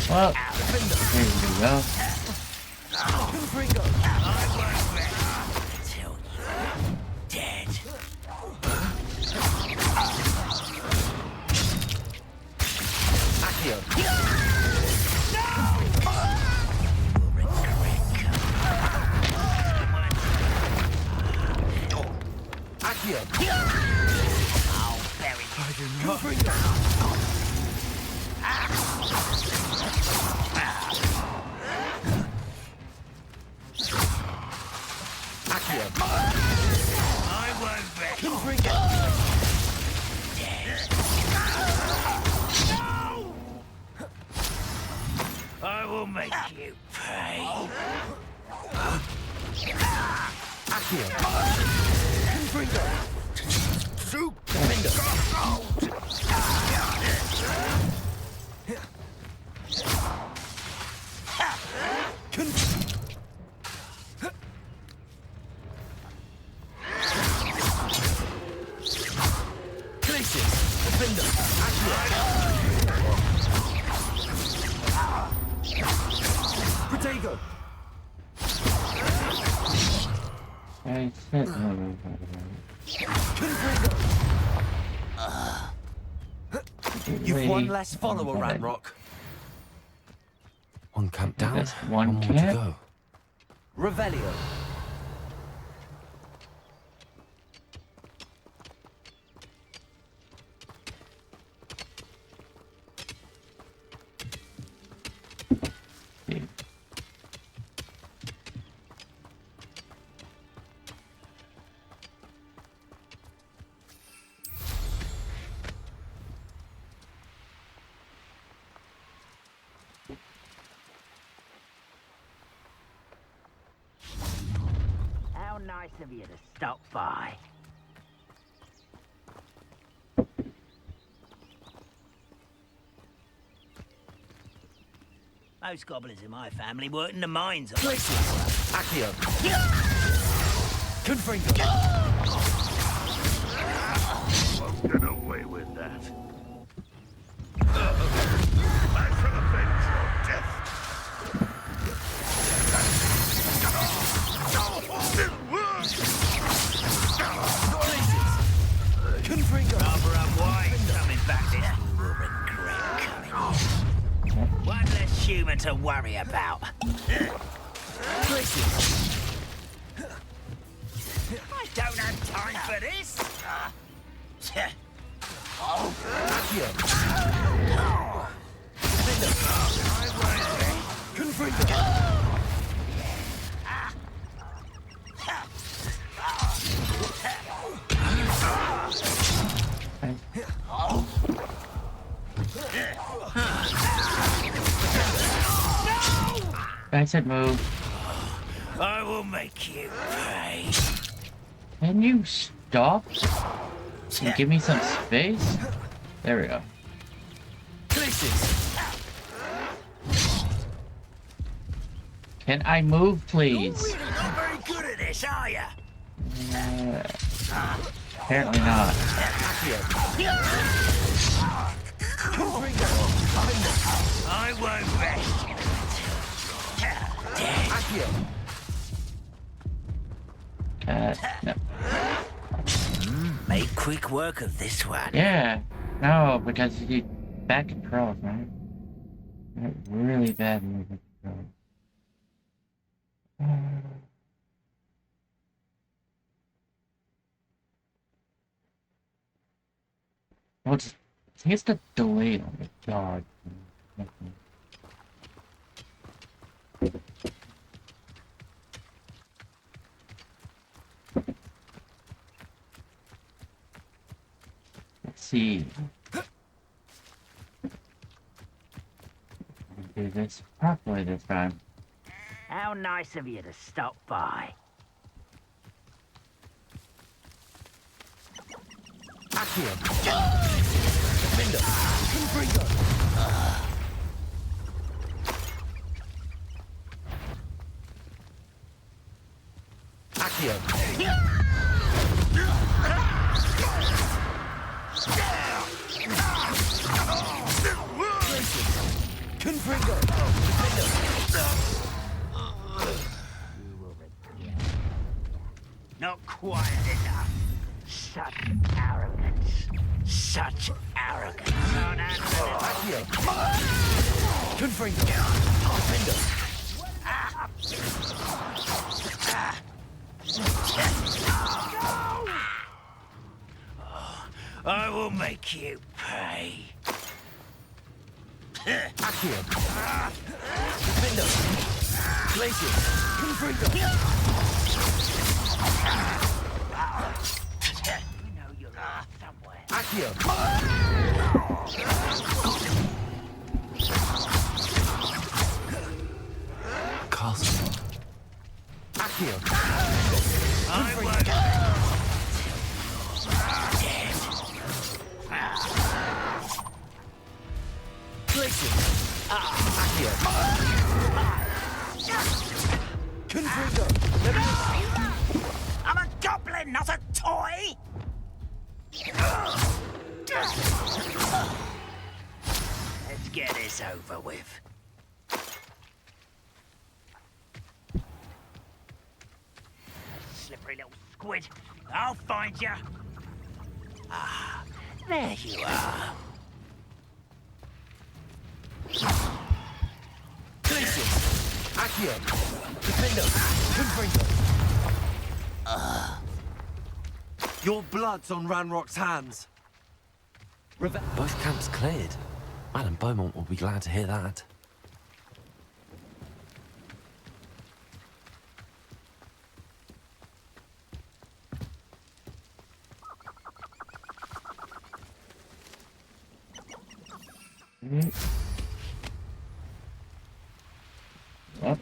Well, there we go. Confringo. Till you're dead. Accio. Accio. I'll bury you. I do not. Accio. I won't bet. Confringo. I will make you pay. Accio. Confringo. Protego. I said no. You've one less follower, Ranrock. One camp down, That's one more to camp? go. Revelio. How nice of you to stop by. Most gobblers in my family work in the mines. Accio. Confringo. Won't get away with that. I shall avenge your death. Confringo. Barbara White coming back this will regret coming. One less human to worry about. I don't have time for this. Accio. Confringo. I said move. I will make you pay. Can you stop and give me some space? There we go. Can I move, please? You're really not very good at this, are you? Apparently not. I won't rest. No. Make quick work of this one. Yeah. No, because you bad controls, right? Really bad movement controls. Well, just here's the delay on the dog. Let's see. Do this properly this time. How nice of you to stop by. Accio. Confringo. Not quite enough. Such arrogance. Such arrogance. Accio. Confringo. Defender. I will make you pay. Accio. Defender. Glacier. Confringo. You know you're somewhere. Accio. Castle. Accio. I won't. Glacier. Accio. Confringo. I'm a goblin, not a toy! Let's get this over with. Slippery little squid. I'll find you. Ah, there you are. Glacier. Accio. Defender. Confringo. Your blood's on Ranrock's hands. Both camps cleared. Madame Beaumont will be glad to hear that. Yep.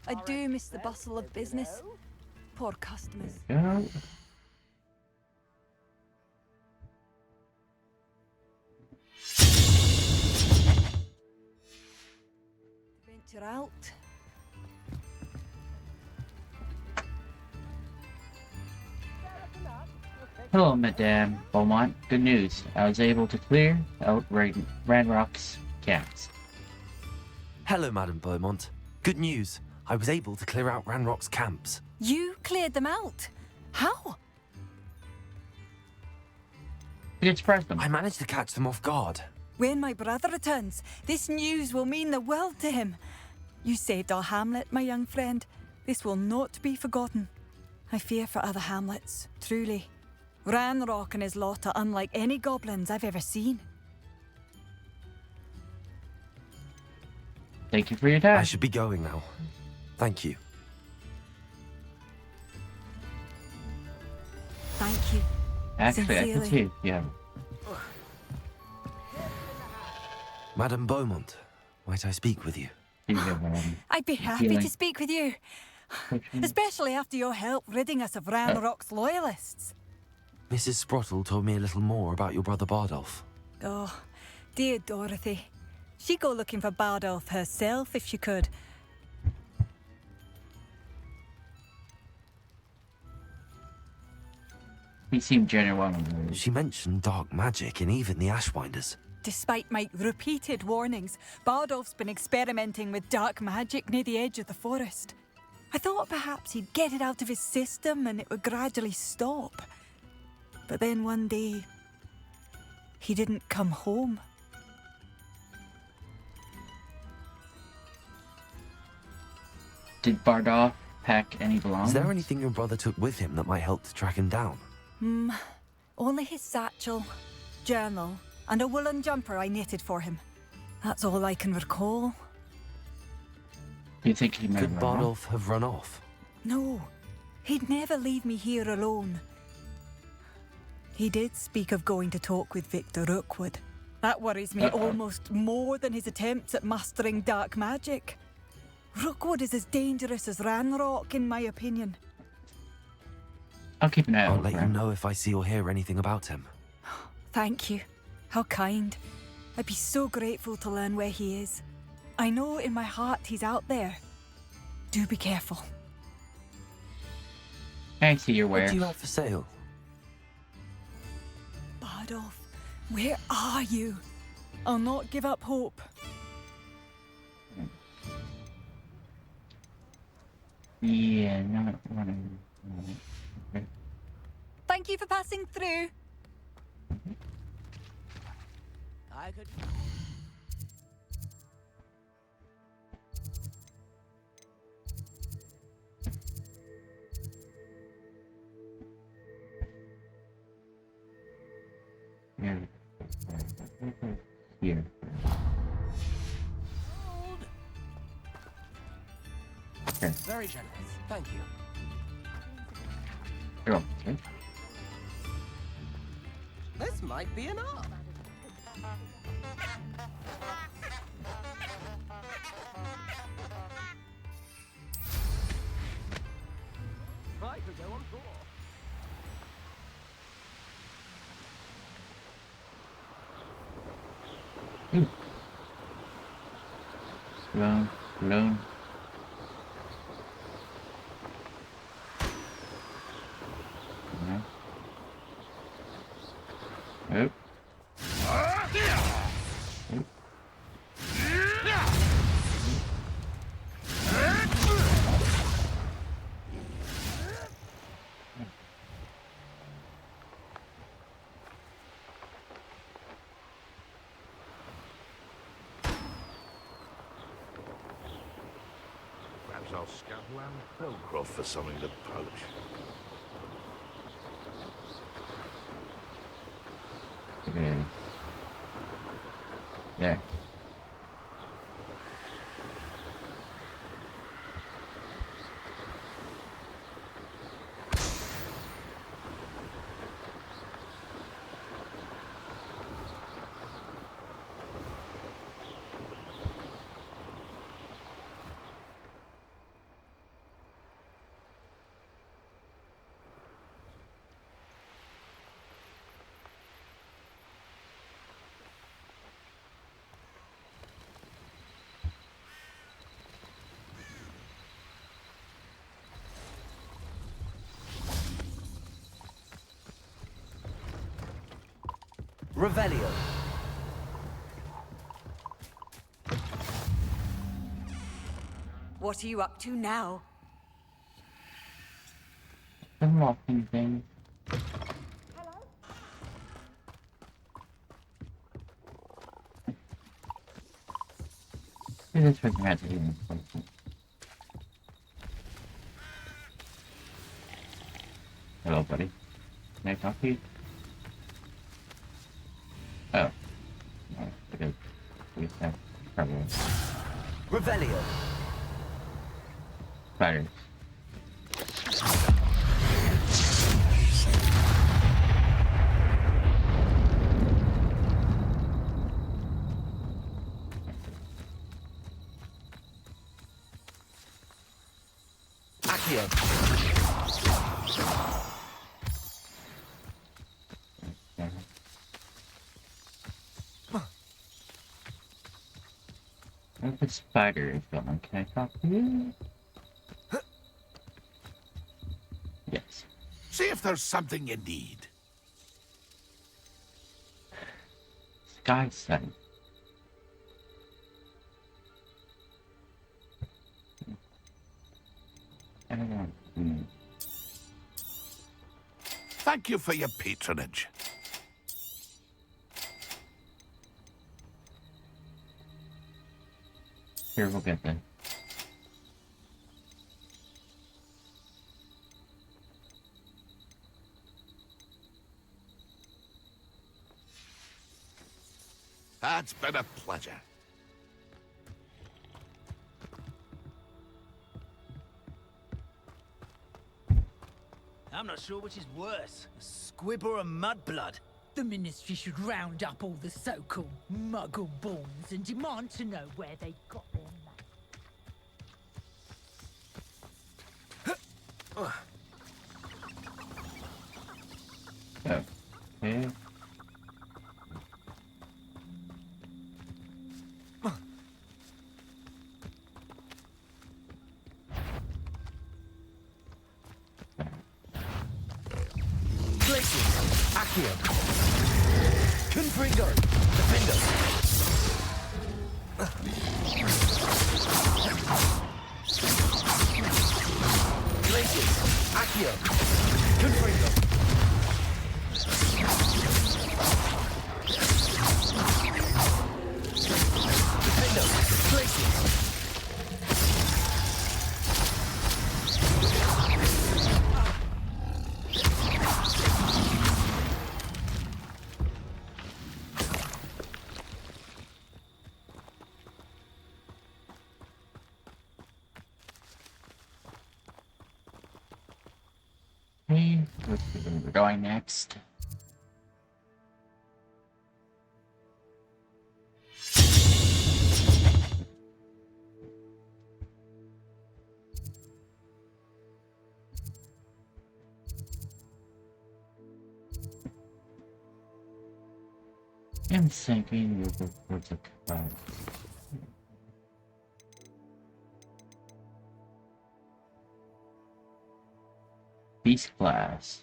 I do miss the bustle of business. Poor customers. Yeah. Venture out. Hello, Madame Beaumont. Good news. I was able to clear out Ranrock's camps. Hello, Madame Beaumont. Good news. I was able to clear out Ranrock's camps. You cleared them out? How? You expressed them. I managed to catch them off guard. When my brother returns, this news will mean the world to him. You saved our hamlet, my young friend. This will not be forgotten. I fear for other hamlets, truly. Ranrock and his lot are unlike any goblins I've ever seen. Thank you for your time. I should be going now. Thank you. Thank you. Actually, I can Sincerely. see. Yeah. Madame Beaumont, might I speak with you? I'd be happy to speak with you. Especially after your help ridding us of Ranrock's loyalists. Mrs. Sprottle told me a little more about your brother Bardolph. Oh, dear Dorothy. She'd go looking for Bardolph herself if she could. He seemed genuine. She mentioned dark magic and even the Ashwinders. Despite my repeated warnings, Bardolph's been experimenting with dark magic near the edge of the forest. I thought perhaps he'd get it out of his system and it would gradually stop. But then one day, he didn't come home. Did Bardolph pack any belongings? Is there anything your brother took with him that might help to track him down? Only his satchel, journal, and a woolen jumper I knitted for him. That's all I can recall. Do you think he might Could have run off? Bardolph have run off? No, he'd never leave me here alone. He did speak of going to talk with Victor Rookwood. That worries me almost more than his attempts at mastering dark magic. Rookwood is as dangerous as Ranrock, in my opinion. I'll keep an eye out. I'll let you know if I see or hear anything about him. Thank you. How kind. I'd be so grateful to learn where he is. I know in my heart he's out there. Do be careful. I see your What wares. do you have for sale? Bardolph, where are you? I'll not give up hope. Yeah, not one. Okay. Thank you for passing through. I could. Yeah. Here. Okay. Very generous. Thank you. You're welcome, sir. This might be enough. I could go on tour. Alone. Alone. Nope. Perhaps I'll scout around Belcroft for something to polish. Okay. There. Revelio. What are you up to now? Unlocking things. This is freaking out to do this. Hello, buddy. Can I talk to you? Oh. No, because we have trouble. Revelio. Spiders. Accio. What if a spider is going? Can I talk to you? Yes. See if there's something you need. Sky sight. I don't know. Thank you for your patronage. Here, we'll get that. That's been a pleasure. I'm not sure which is worse, a squib or a mudblood. The Ministry should round up all the so-called muggle-borns and demand to know where they got their Okay. Glacius, Accio, Confringo, Defender. Glacius, Accio, Confringo. Defender, Glacius. Okay, let's see where we're going next. I'm thinking we'll go towards a cloud. Beast class.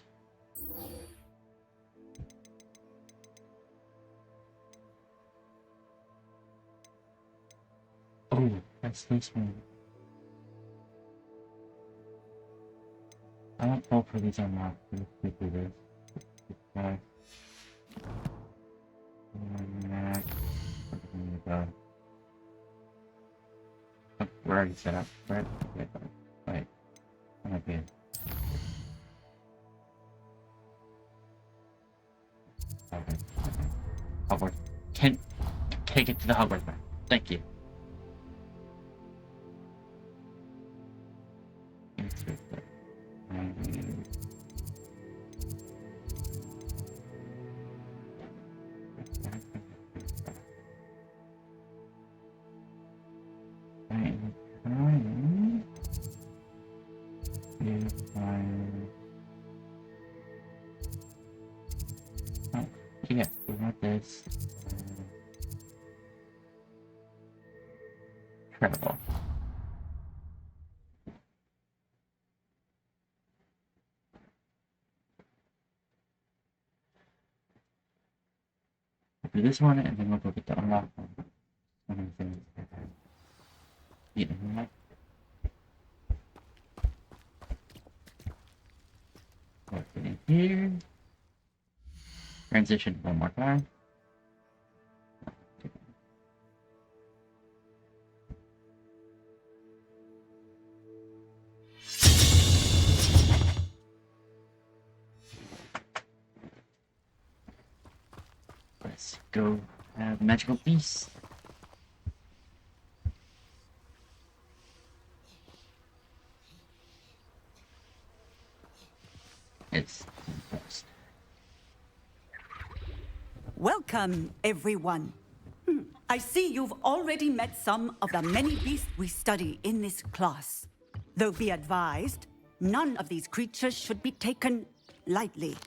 Oh, that's this one. I don't know for these unlocked. Let's do this. Okay. Go. Oh, we're already set up, right? Okay, wait. Okay. Okay. Hogwarts. Can I get to the Hogwarts map? Thank you. Yeah, we want this. Incredible. Do this one and then we'll go get the unlock one. Yeah, unlock. Put it in here. Transition one more time. Let's go have magical beast. It's best. Welcome, everyone. I see you've already met some of the many beasts we study in this class. Though be advised, none of these creatures should be taken lightly.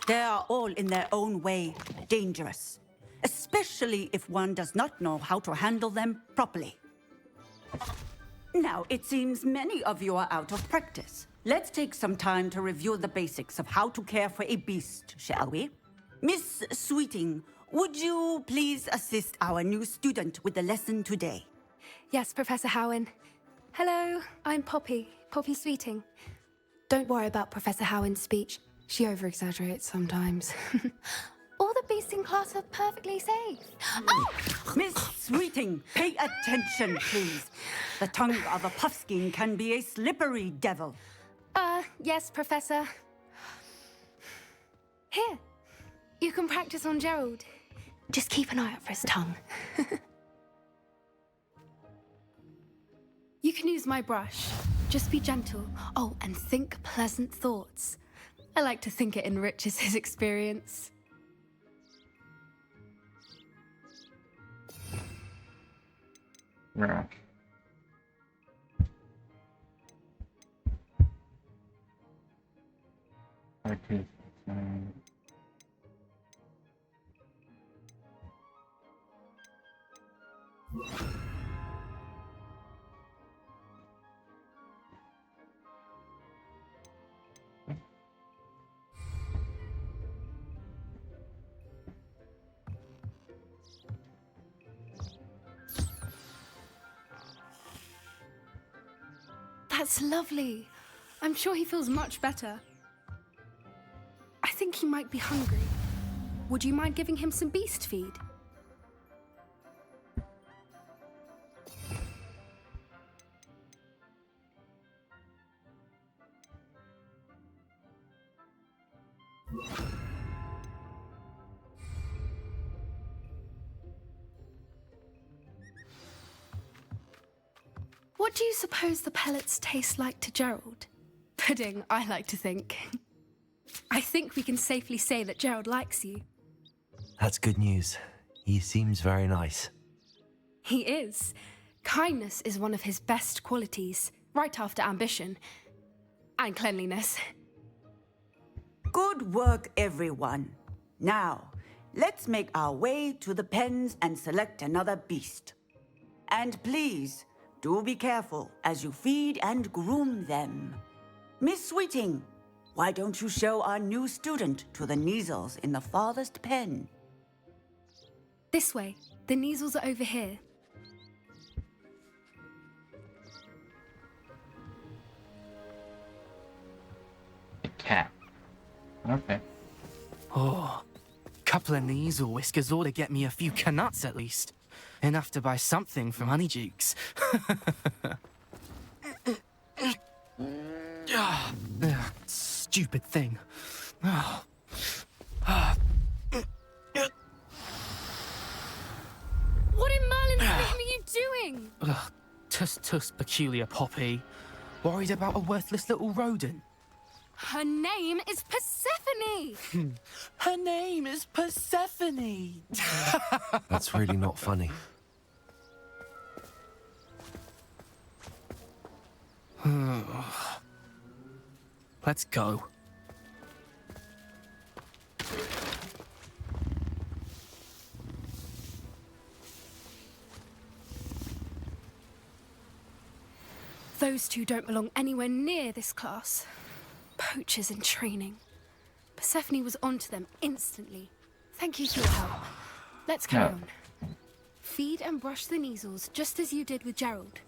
They are all in their own way dangerous, especially if one does not know how to handle them properly. Now, it seems many of you are out of practice. Let's take some time to review the basics of how to care for a beast, shall we? Miss Sweeting, would you please assist our new student with the lesson today? Yes, Professor Howen. Hello, I'm Poppy Sweeting. Don't worry about Professor Howen's speech. She over-exaggerates sometimes. All the beasts in class are perfectly safe. Oh! Miss Sweeting, pay attention, please. The tongue of a puffskein can be a slippery devil. Yes, Professor. Here, you can practice on Gerald. Just keep an eye out for his tongue. You can use my brush. Just be gentle. Oh, and think pleasant thoughts. I like to think it enriches his experience. Rock. R2. That's lovely. I'm sure he feels much better. I think he might be hungry. Would you mind giving him some beast feed? What do you suppose the pellets taste like to Gerald? Pudding, I like to think. I think we can safely say that Gerald likes you. That's good news. He seems very nice. He is. Kindness is one of his best qualities, right after ambition. And cleanliness. Good work, everyone. Now, let's make our way to the pens and select another beast. And please, do be careful as you feed and groom them. Miss Sweeting, why don't you show our new student to the Neasels in the farthest pen? This way. The Neasels are over here. A cat. Okay. Oh, couple of Neasel whiskers ought to get me a few canuts at least. Enough to buy something from Honeydukes. Stupid thing. What in Merlin's name are you doing? Tuss, peculiar Poppy. Worried about a worthless little rodent? Her name is Persephone! Her name is Persephone! That's really not funny. Let's go. Those two don't belong anywhere near this class. Poachers in training. Persephone was onto them instantly. Thank you for your help. Let's carry on. Feed and brush the Neasels just as you did with Gerald.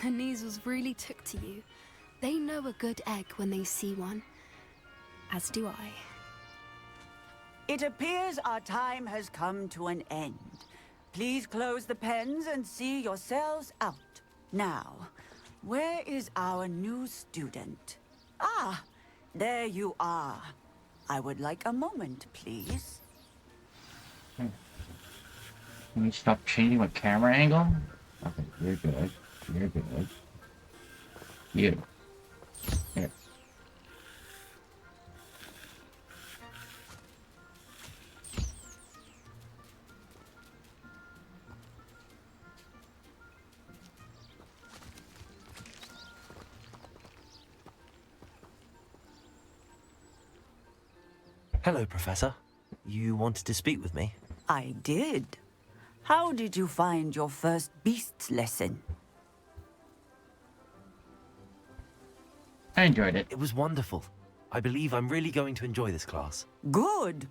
The Neasels really took to you. They know a good egg when they see one. As do I. It appears our time has come to an end. Please close the pens and see yourselves out. Now, where is our new student? Ah, there you are. I would like a moment, please. Can you stop changing my camera angle? Okay, you're good. You're good. You. Here. Hello, Professor. You wanted to speak with me? I did. How did you find your first beasts lesson? I enjoyed it. It was wonderful. I believe I'm really going to enjoy this class. Good.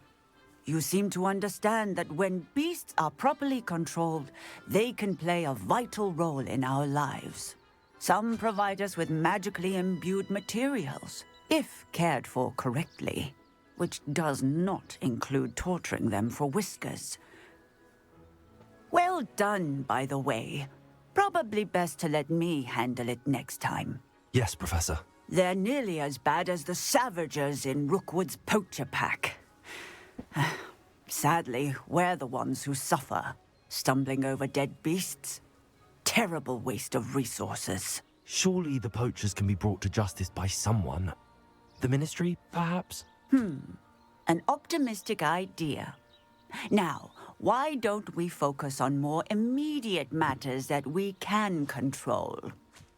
You seem to understand that when beasts are properly controlled, they can play a vital role in our lives. Some provide us with magically imbued materials, if cared for correctly, which does not include torturing them for whiskers. Well done, by the way. Probably best to let me handle it next time. Yes, Professor. They're nearly as bad as the Savagers in Rookwood's poacher pack. Sadly, we're the ones who suffer, stumbling over dead beasts. terrible waste of resources. Surely the poachers can be brought to justice by someone. The ministry, perhaps? An optimistic idea. Now, why don't we focus on more immediate matters that we can control?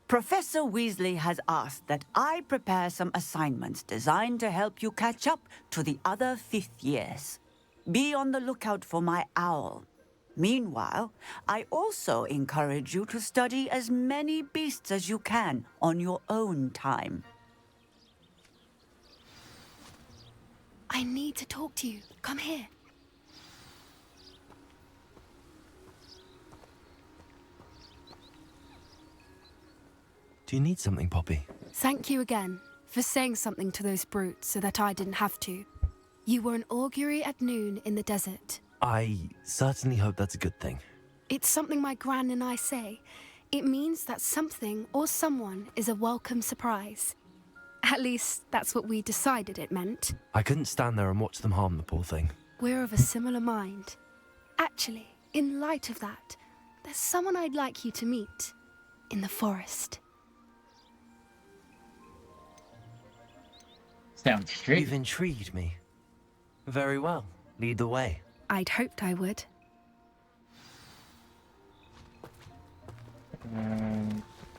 Professor Weasley has asked that I prepare some assignments designed to help you catch up to the other 5th years. Be on the lookout for my owl. Meanwhile, I also encourage you to study as many beasts as you can on your own time. I need to talk to you. Come here. Do you need something, Poppy? Thank you again for saying something to those brutes so that I didn't have to. You were an augury at noon in the desert. I certainly hope that's a good thing. It's something my gran and I say. It means that something or someone is a welcome surprise. At least, that's what we decided it meant. I couldn't stand there and watch them harm the poor thing. We're of a similar mind. Actually, in light of that, there's someone I'd like you to meet. In the forest. Sounds great. You've intrigued me. Very well. Lead the way. I'd hoped I would.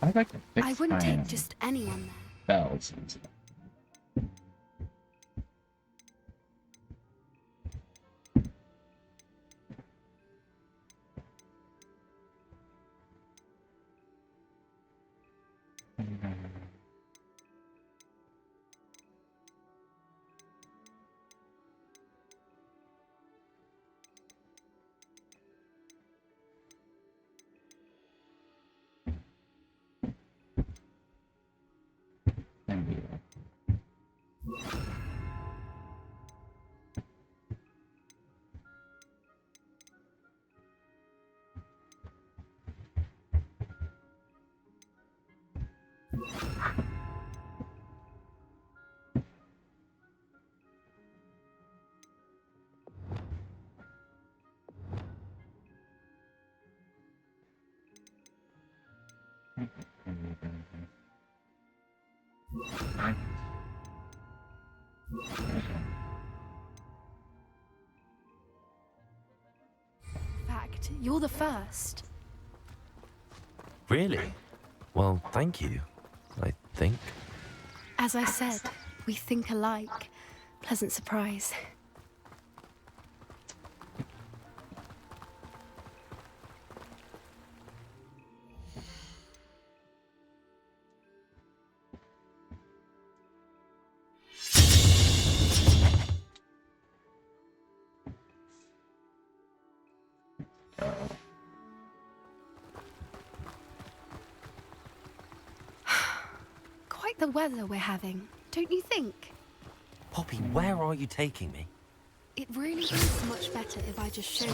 I'd like to fix I wouldn't my take just anyone there. bells and stuff. In fact, you're the first. Really? Well, thank you, I think. As I said, we think alike. Pleasant surprise. Quite the weather we're having, don't you think? Poppy, where are you taking me? It really is much better if I just show you.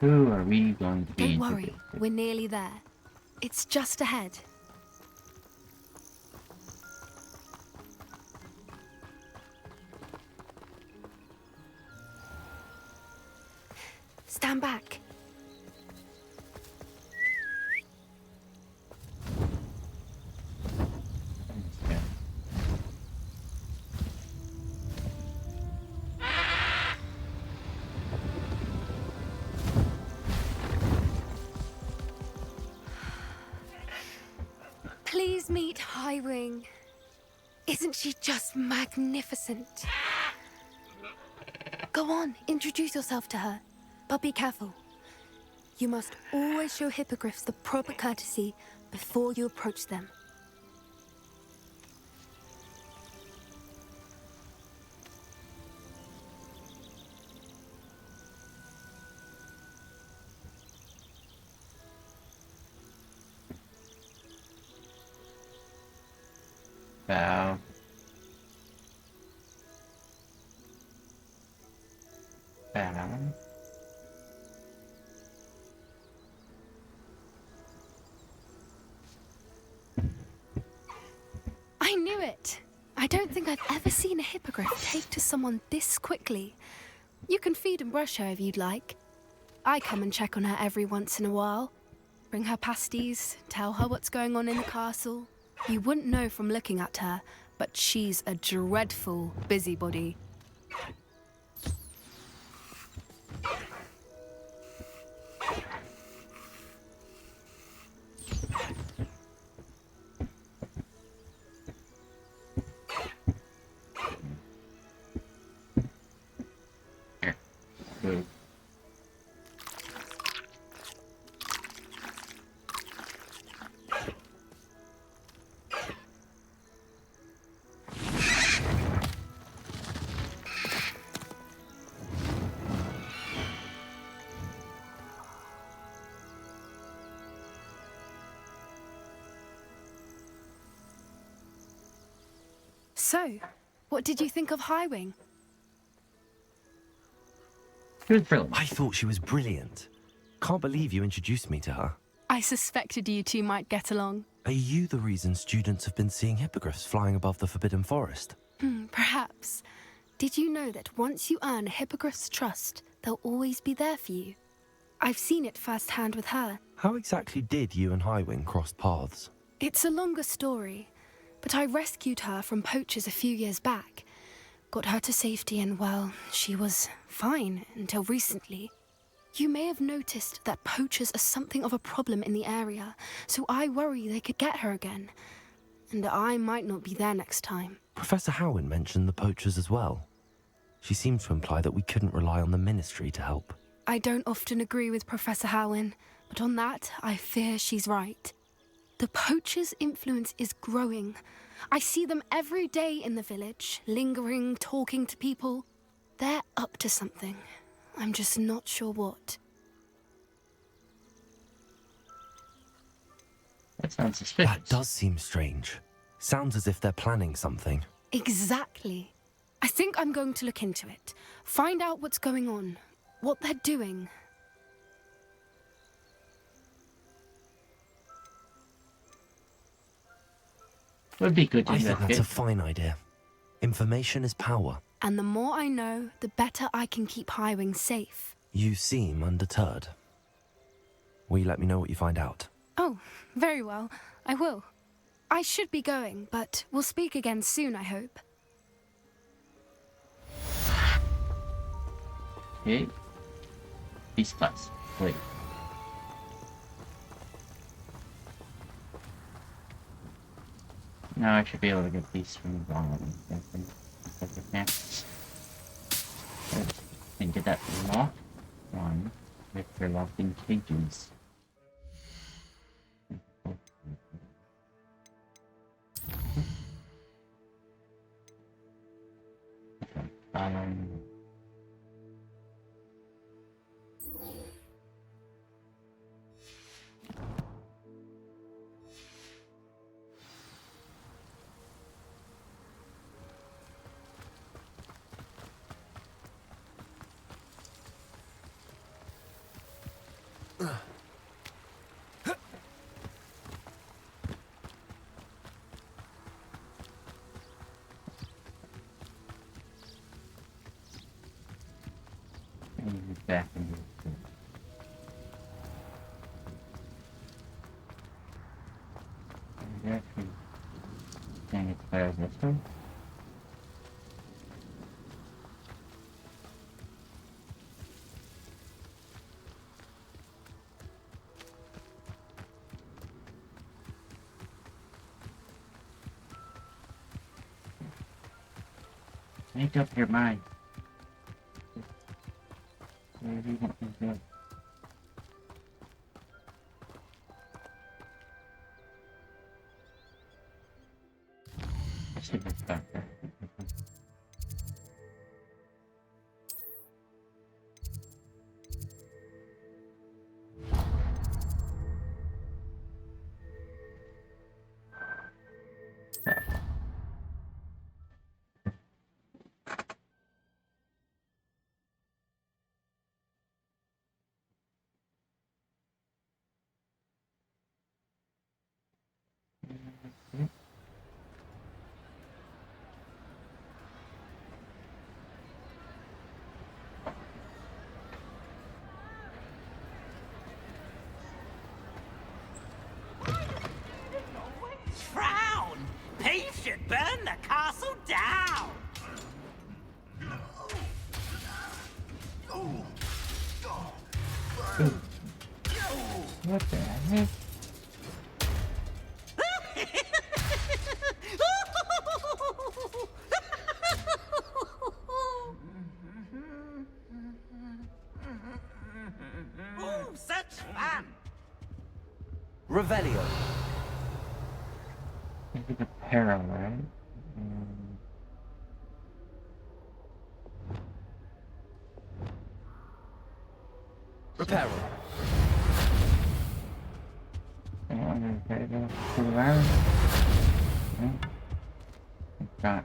Who are we going to be? Don't worry, we're nearly there. It's just ahead. Stand back. Please meet Highwing. Isn't she just magnificent? Go on, introduce yourself to her. But be careful. You must always show hippogriffs the proper courtesy before you approach them. Bow. Bow. think I've ever seen a hippogriff take to someone this quickly. You can feed and brush her if you'd like. I come and check on her every once in a while. Bring her pasties, tell her what's going on in the castle. You wouldn't know from looking at her, but she's a dreadful busybody. Good. So, what did you think of Highwing? She was brilliant. I thought she was brilliant. Can't believe you introduced me to her. I suspected you two might get along. Are you the reason students have been seeing hippogriffs flying above the Forbidden Forest? Perhaps. Did you know that once you earn a hippogriff's trust, they'll always be there for you? I've seen it firsthand with her. How exactly did you and Highwing cross paths? It's a longer story, but I rescued her from poachers a few years back. Got her to safety and, well, she was fine until recently. You may have noticed that poachers are something of a problem in the area, so I worry they could get her again. And I might not be there next time. Professor Howin mentioned the poachers as well. She seemed to imply that we couldn't rely on the Ministry to help. I don't often agree with Professor Howin, but on that, I fear she's right. The poachers' influence is growing. I see them every day in the village, lingering, talking to people. They're up to something. I'm just not sure what. That sounds suspicious. That does seem strange. Sounds as if they're planning something. Exactly. I think I'm going to look into it. Find out what's going on, what they're doing. Would be good to I think investigate. that's a fine idea. Information is power. And the more I know, the better I can keep Highwing safe. You seem undeterred. Will you let me know what you find out? Oh, very well. I will. I should be going, but we'll speak again soon, I hope. Okay. Peace class. Wait. Now I should be able to get these from the bottom. Next. And get that locked one if they're locked in cages. Um. Back into the actually saying it's better this way. Make up your mind. Where do you want me to go? I should have back there. What the heck? Ooh, such fun! Revelio. This is a peril, right? Reparo. Okay, go to the round. Got.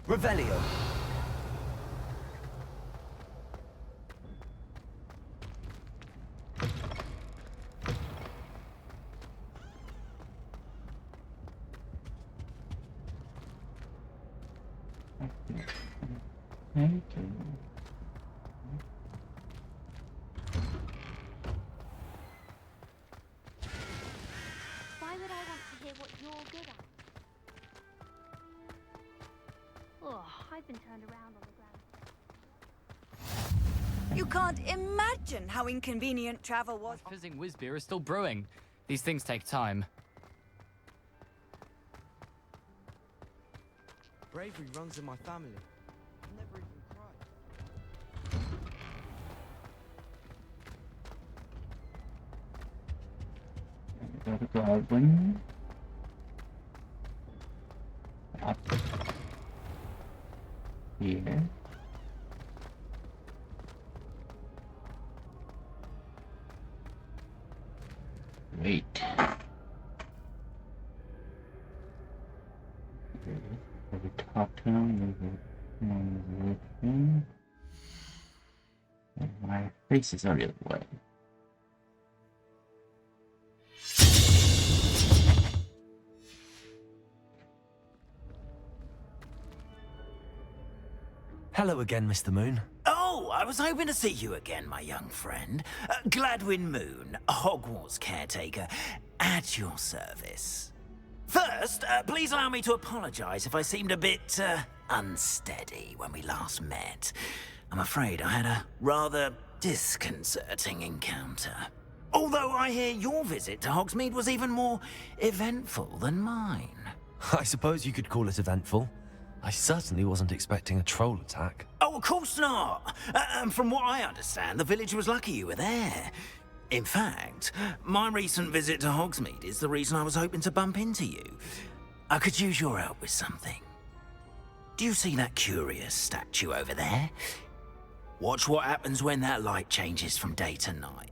Revelio. Thank you. Why would I want to hear what you're good at? Oh, I've been turned around on the ground. You can't imagine how inconvenient travel was. Fizzing whiz beer is still brewing. These things take time. Bravery runs in my family. I never even cried. Go to Goblin. Up here. Wait. We talk to him. My face is already the way. Hello again, Mr. Moon. Oh, I was hoping to see you again, my young friend. Gladwin Moon, Hogwarts caretaker, at your service. First, please allow me to apologize if I seemed a bit unsteady when we last met. I'm afraid I had a rather disconcerting encounter. Although I hear your visit to Hogsmeade was even more eventful than mine. I suppose you could call it eventful. I certainly wasn't expecting a troll attack. Oh, of course not. From what I understand, the village was lucky you were there. In fact, my recent visit to Hogsmeade is the reason I was hoping to bump into you. I could use your help with something. Do you see that curious statue over there? Watch what happens when that light changes from day to night.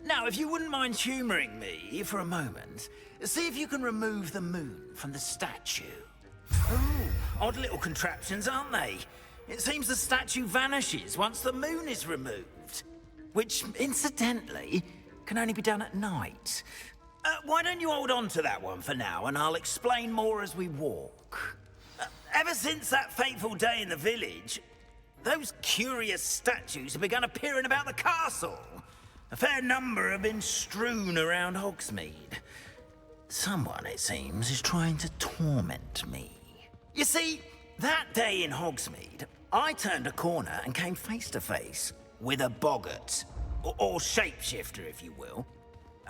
Now, if you wouldn't mind humouring me for a moment, see if you can remove the moon from the statue. Oh, odd little contraptions, aren't they? It seems the statue vanishes once the moon is removed. Which, incidentally, can only be done at night. Why don't you hold on to that one for now, and I'll explain more as we walk. Ever since that fateful day in the village, those curious statues have begun appearing about the castle. A fair number have been strewn around Hogsmeade. Someone, it seems, is trying to torment me. You see, that day in Hogsmeade, I turned a corner and came face to face with a boggart, or shapeshifter, if you will,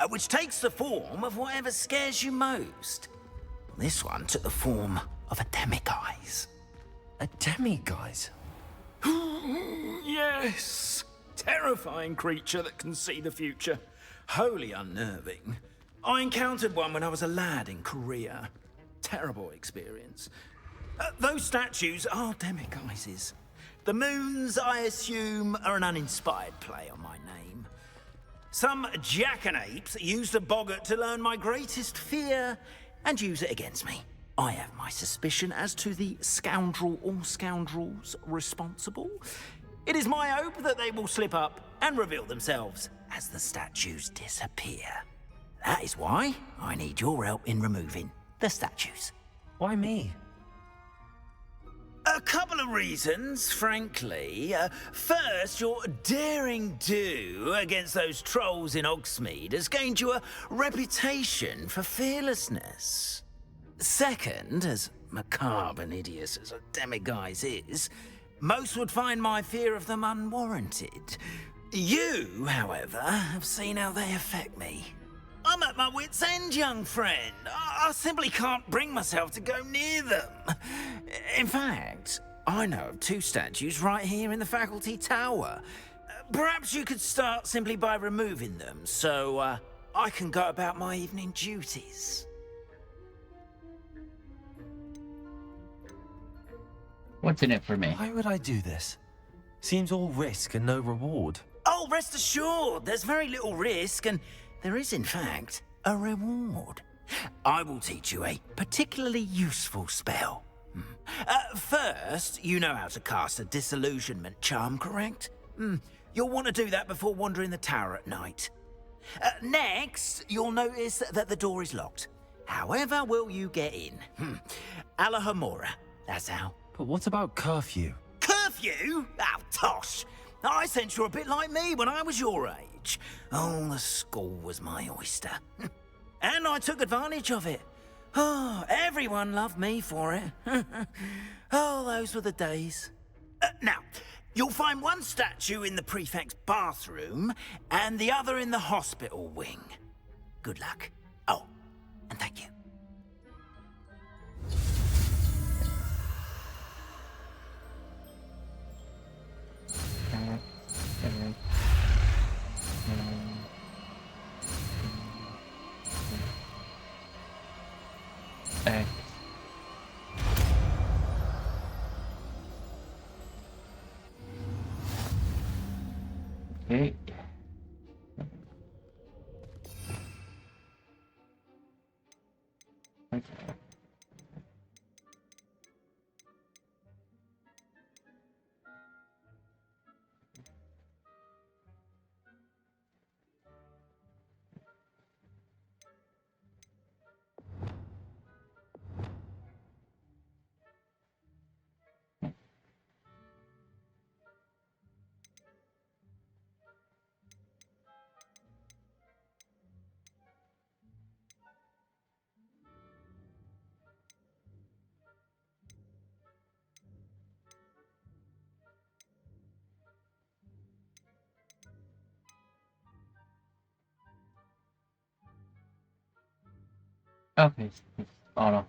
which takes the form of whatever scares you most. This one took the form of a demiguise. A demiguise? Yes! Terrifying creature that can see the future. Wholly unnerving. I encountered one when I was a lad in Korea. Terrible experience. Those statues are demiguises. The moons, I assume, are an uninspired play on my name. Some jackanapes used a boggart to learn my greatest fear and use it against me. I have my suspicion as to the scoundrel or scoundrels responsible. It is my hope that they will slip up and reveal themselves as the statues disappear. That is why I need your help in removing the statues. Why me? A couple of reasons, frankly. First, your daring do against those trolls in Hogsmeade has gained you a reputation for fearlessness. Second, as macabre and hideous as a demiguise is, most would find my fear of them unwarranted. You, however, have seen how they affect me. I'm at my wit's end, young friend. I simply can't bring myself to go near them. In fact, I know of 2 statues right here in the faculty tower. Perhaps you could start simply by removing them, so I can go about my evening duties. What's in it for me? Why would I do this? Seems all risk and no reward. Oh, rest assured, there's very little risk, and there is, in fact, a reward. I will teach you a particularly useful spell. First, you know how to cast a disillusionment charm, correct? You'll want to do that before wandering the tower at night. Next, you'll notice that the door is locked. However will you get in? Alahomora, that's how. But what about curfew? Curfew? Oh, tosh. I sense you're a bit like me when I was your age. Oh, the school was my oyster. And I took advantage of it. Oh, everyone loved me for it. Oh, those were the days. Now, you'll find one statue in the prefect's bathroom and the other in the hospital wing. Good luck. Oh, and thank you. Okay. Okay. Oh no.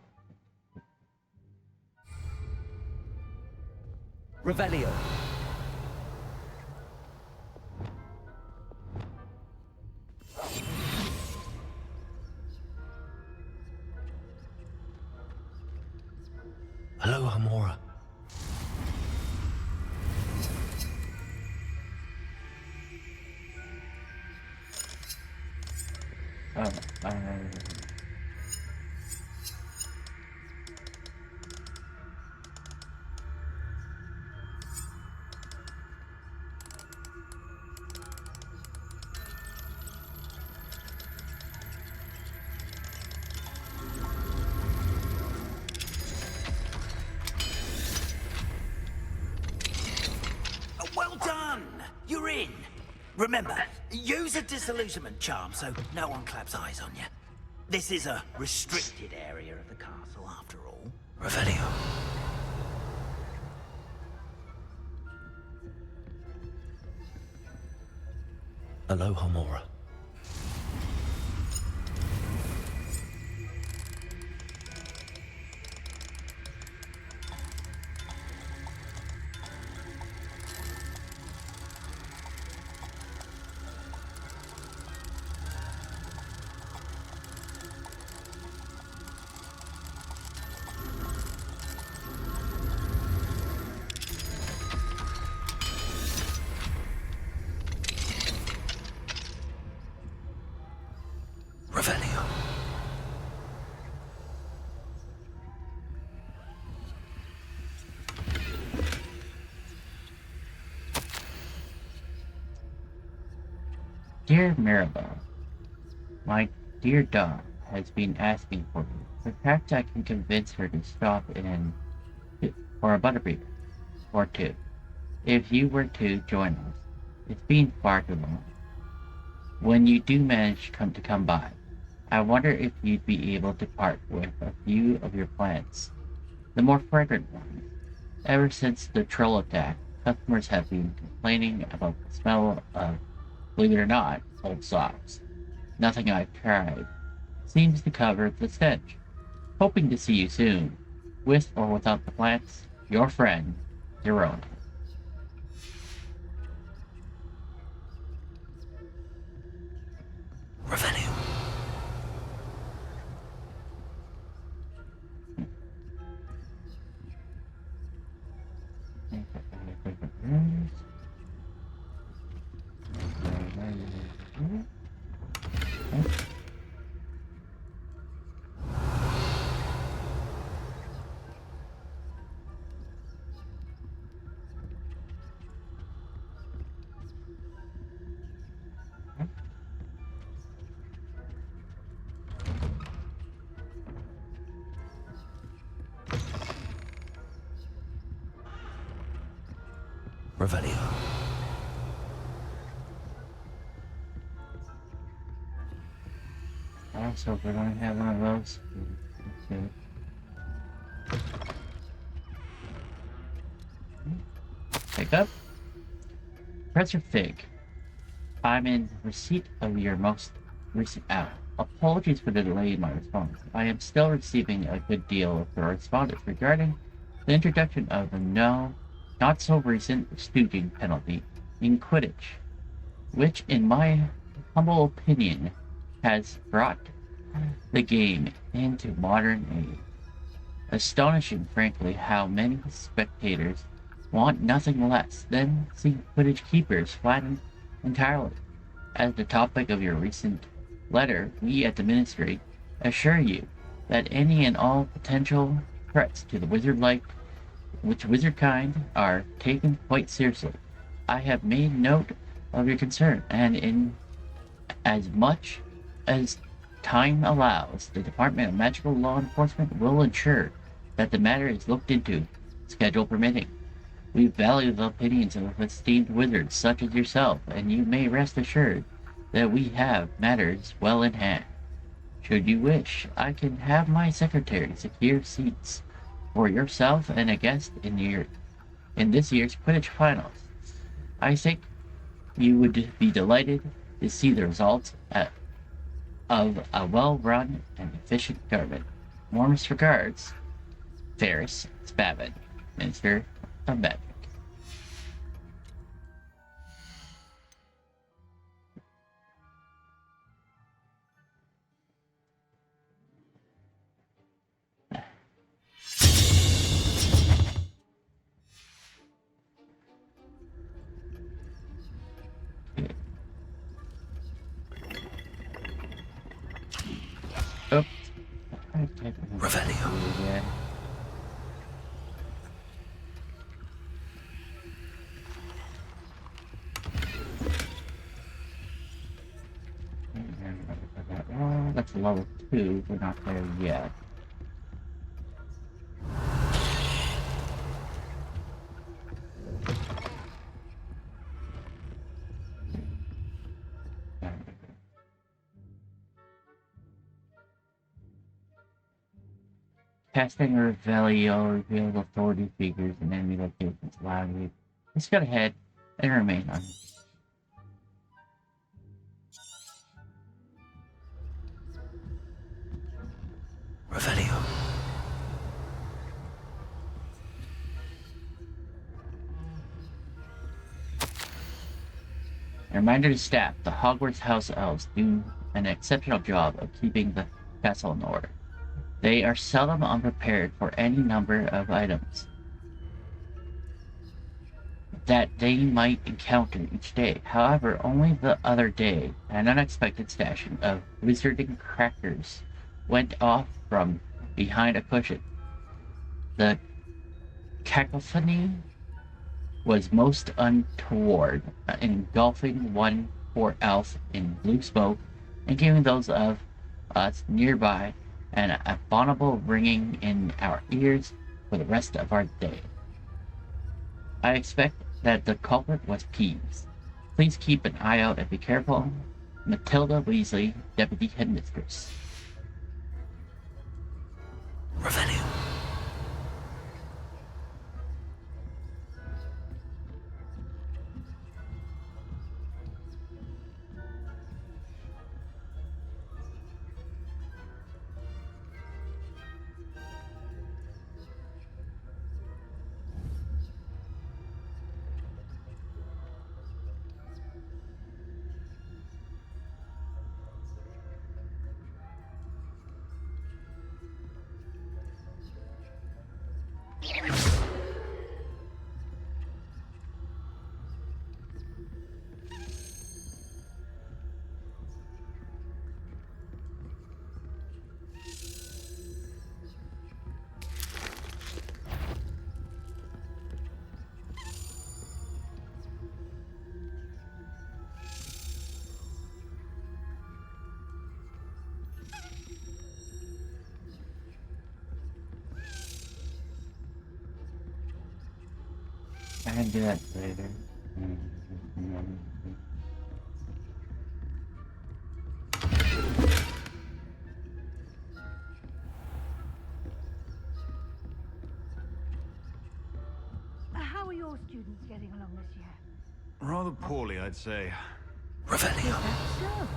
Revelio. Hello, Hamora. Well done! You're in. Remember, use a disillusionment charm so no one claps eyes on you. This is a restricted area of the castle, after all. Revelio. Hello, Hamora. Dear Maribel, my dear dog has been asking for you. Perhaps I can convince her to stop in for a butterbeer or two, if you were to join us. It's been far too long. When you do manage to come by, I wonder if you'd be able to part with a few of your plants, the more fragrant ones. Ever since the troll attack, customers have been complaining about the smell of, believe it or not, old socks. Nothing I've tried seems to cover the stench. Hoping to see you soon, with or without the plants, your friend, Jerome. Revenue. Revelio. Also, if we're going to have one of those, pick up. Professor Fig, I'm in receipt of your most recent app. Apologies for the delay in my response. I am still receiving a good deal of correspondence regarding the introduction of the not so recent stooging penalty in Quidditch, which, in my humble opinion, has brought the game into modern age. Astonishing, frankly, how many spectators want nothing less than see Quidditch keepers flattened entirely. As the topic of your recent letter, we at the Ministry assure you that any and all potential threats to the wizard kind are taken quite seriously. I have made note of your concern, and in as much as time allows, the Department of Magical Law Enforcement will ensure that the matter is looked into, schedule permitting. We value the opinions of esteemed wizards such as yourself, and you may rest assured that we have matters well in hand. Should you wish, I can have my secretary secure seats for yourself and a guest in this year's Quidditch Finals. I think you would be delighted to see the results of a well-run and efficient government. Warmest regards, Ferris Spavin, Minister of Magic. Oops. Revelio. Yeah. Well, that's level 2. We're not there yet. Casting Revelio reveals authority figures and enemy locations, allowing you to scout ahead and remain on. Revelio. A reminder to staff, the Hogwarts House Elves do an exceptional job of keeping the castle in order. They are seldom unprepared for any number of items that they might encounter each day. However, only the other day, an unexpected stashing of wizarding crackers went off from behind a cushion. The cacophony was most untoward, engulfing one pour elf in blue smoke and giving those of us nearby an abominable ringing in our ears for the rest of our day. I expect that the culprit was Peeves. Please keep an eye out and be careful. Matilda Weasley, Deputy Headmistress. Revelio. I can do that later. How are your students getting along this year? Rather poorly, I'd say. Revelio. So,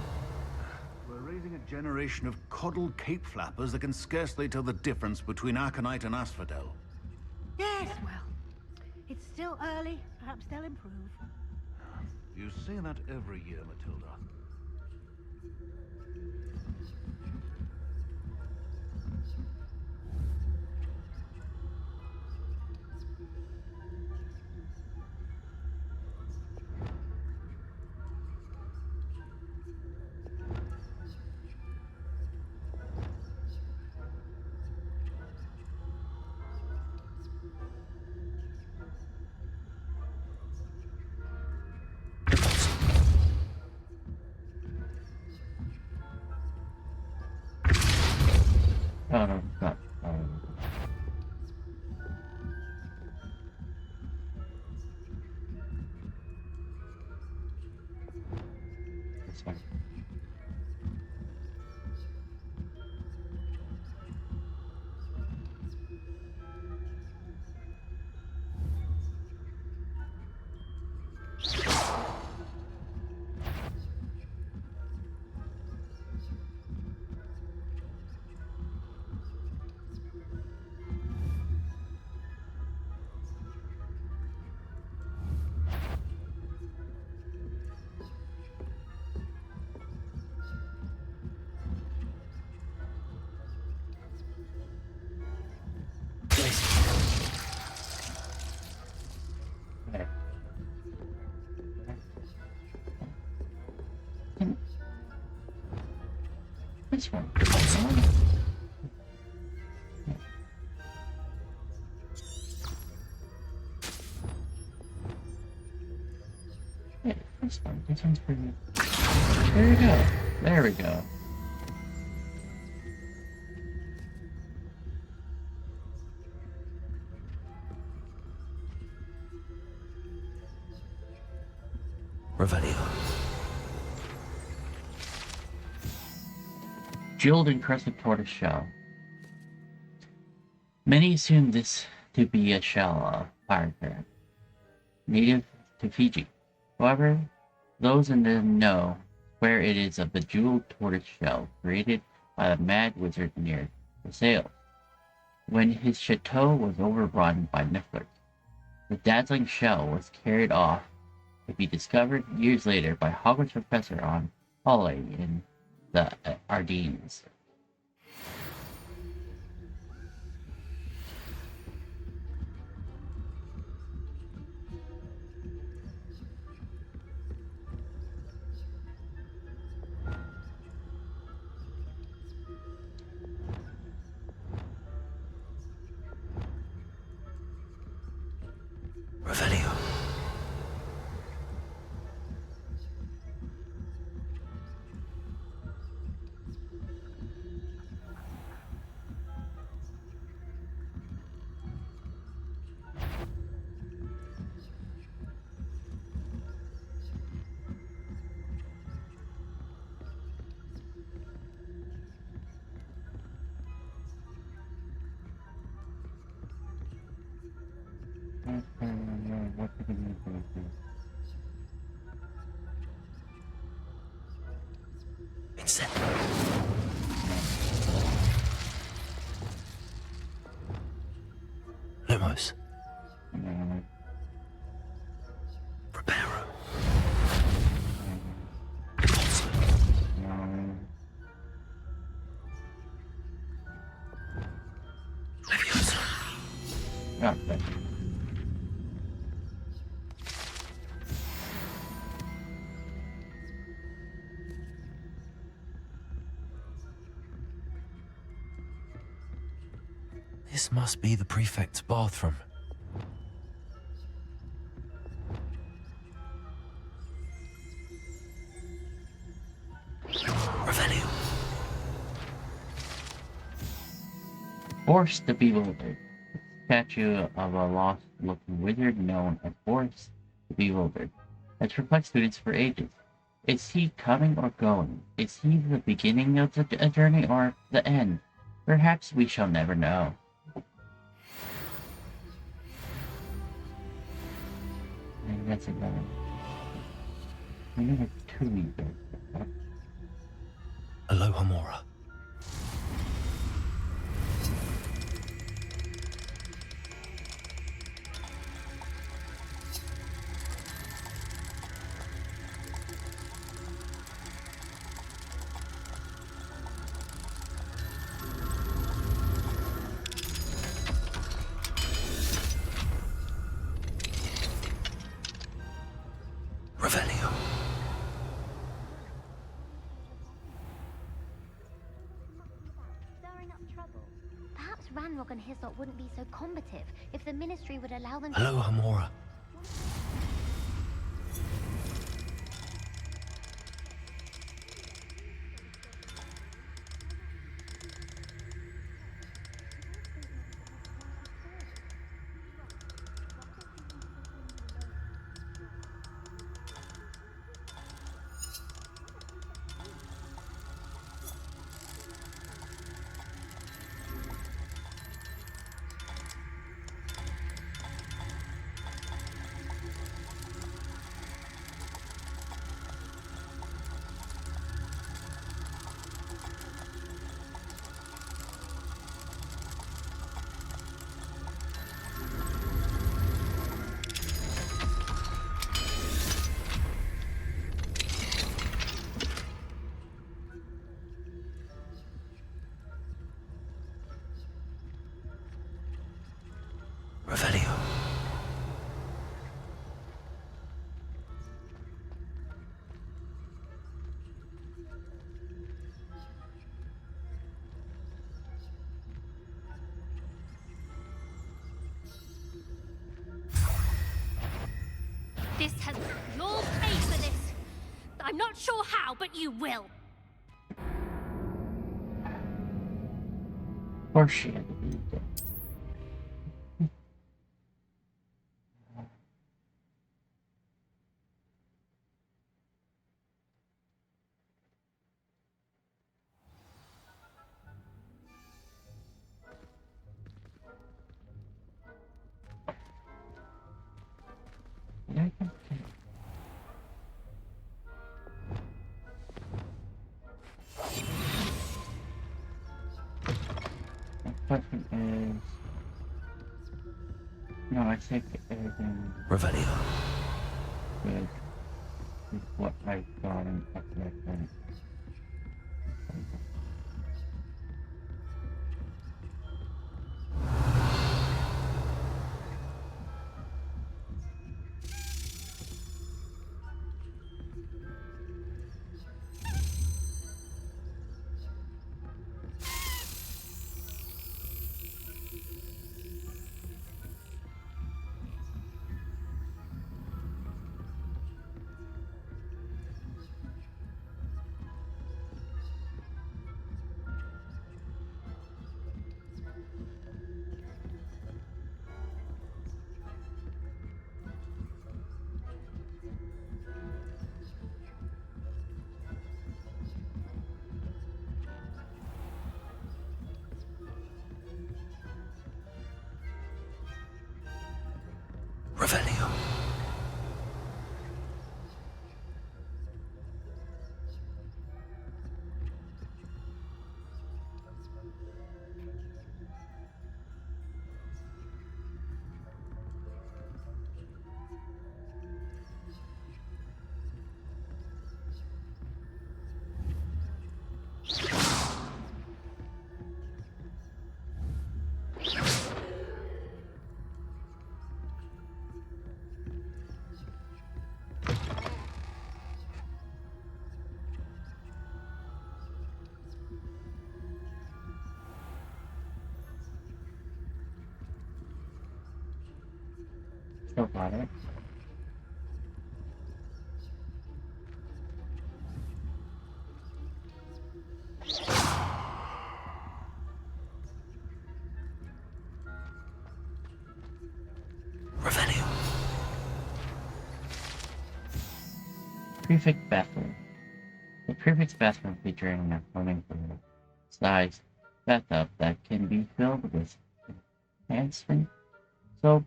We're raising a generation of coddled cape flappers that can scarcely tell the difference between Aconite and Asphodel. yes, well, it's still early. Perhaps they'll improve. You say that every year, Matilda. Oh no, not. That's fine. Okay. This one. Yeah, this one. This one's pretty good. There we go. There we go. Revelio. Jeweled and crescent tortoise shell. Many assume this to be a shell of firecrab, native to Fiji. However, those in the know swear it is a bejeweled tortoise shell created by the mad wizard near the sail, when his chateau was overrun by Nifflers. The dazzling shell was carried off to be discovered years later by Hogwarts professor on holiday in the Ardennes. Revelio. This must be the prefect's bathroom. Revelio. Force the Bewildered. Statue of a lost-looking wizard known as Force the Bewildered has perplexed students for ages. Is he coming or going? Is he the beginning of a journey or the end? Perhaps we shall never know. And that's another. We need a 2 meter. Aloha Mora. Revelio. Stirring up trouble. Perhaps Ranrock and his lot wouldn't be so combative if the Ministry would allow them to... Aloha Mora. Revelio. This has... You'll pay for this! I'm not sure how, but you will! Of course she had to be dead. Yeah, I can see. My question is... No, I think everything Revelio. good with what I got in Epic. Revelio. Still got it. Revelio. Prefect bathroom. The prefect's bathroom featuring a swimming-pool sized bathtub that can be filled with hand soap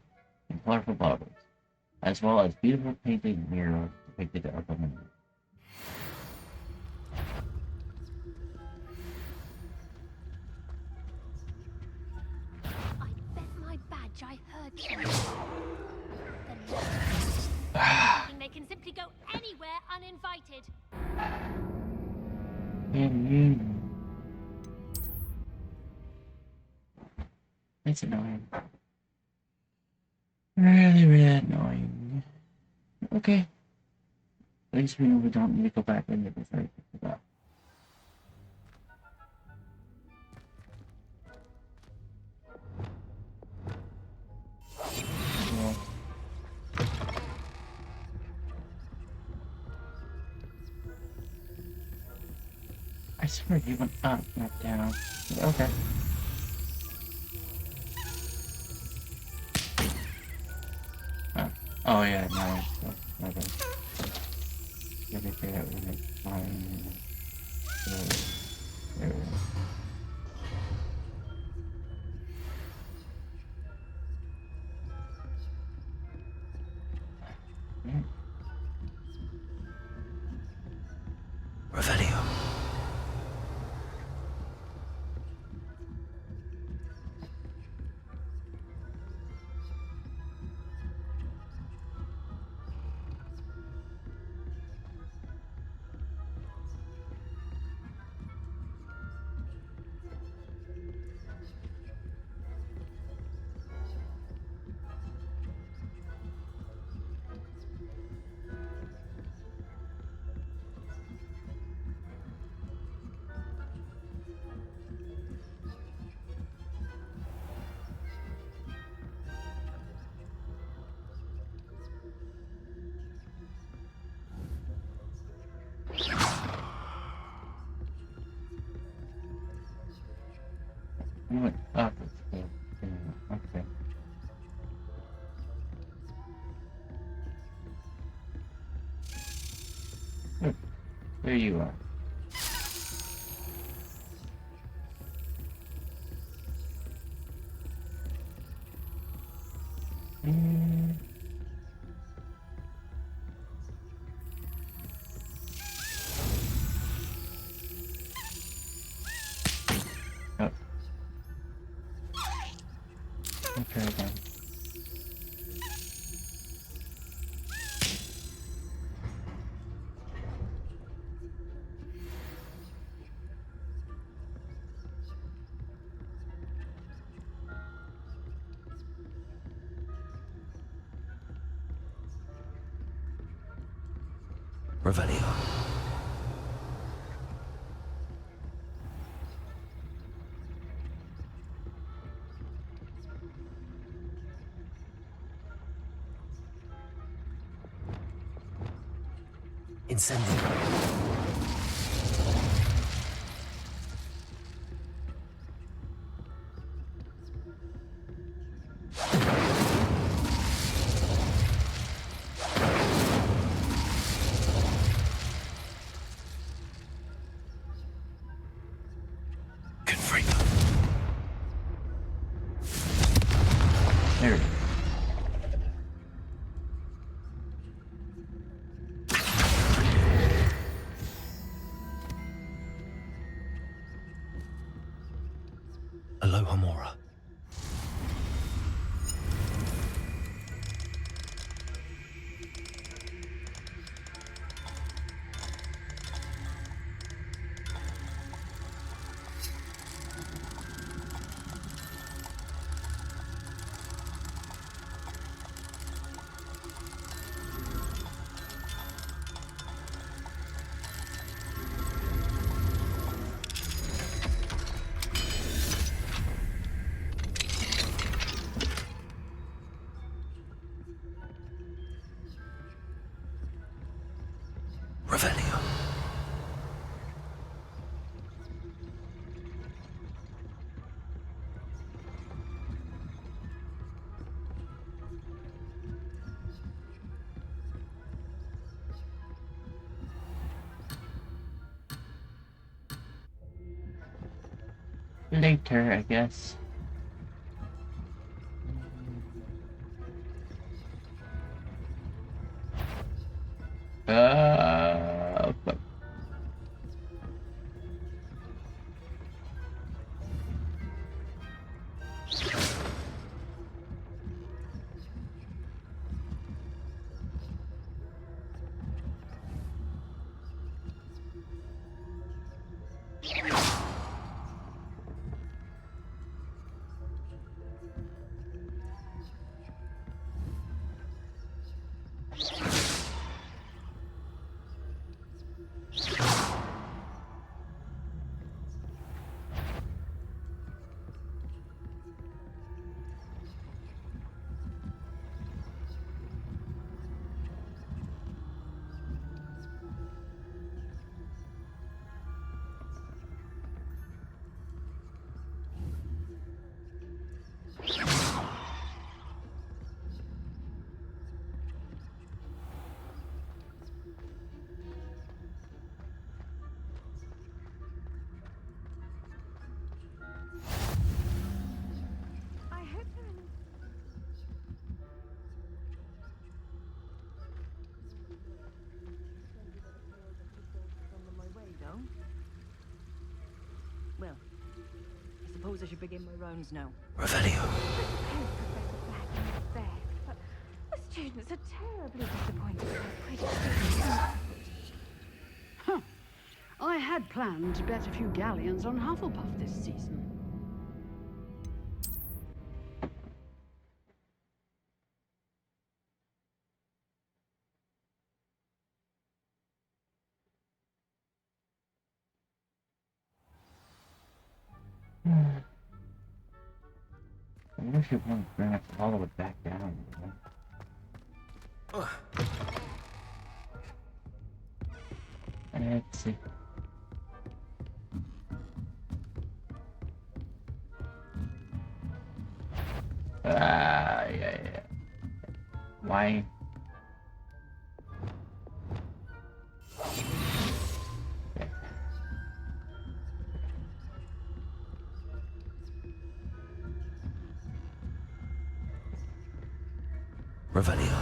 and colorful bottles, as well as beautiful painted murals depicted of the moon. I bet my badge I heard something. Thinking they can simply go anywhere uninvited. It's annoying. Really, really annoying. Okay. At least we know we don't need to go back into this right for that. Well, I swear he went up, not down. Okay. Oh yeah, no. Okay. Let me figure out when it's fine. There we go. Revelio. You went up, it's good. Okay. Good. There you are. Oh. Okay then. Revelio. Incendio. There it is. Aloha Mora. Revelio. Later, I guess. But Well, I suppose I should begin my rounds now. Revelio. But the students are terribly disappointed about Huh. I had planned to bet a few galleons on Hufflepuff this season. I wish it wouldn't bring us all the way back down. Let's see. Yeah. Why? Revelio.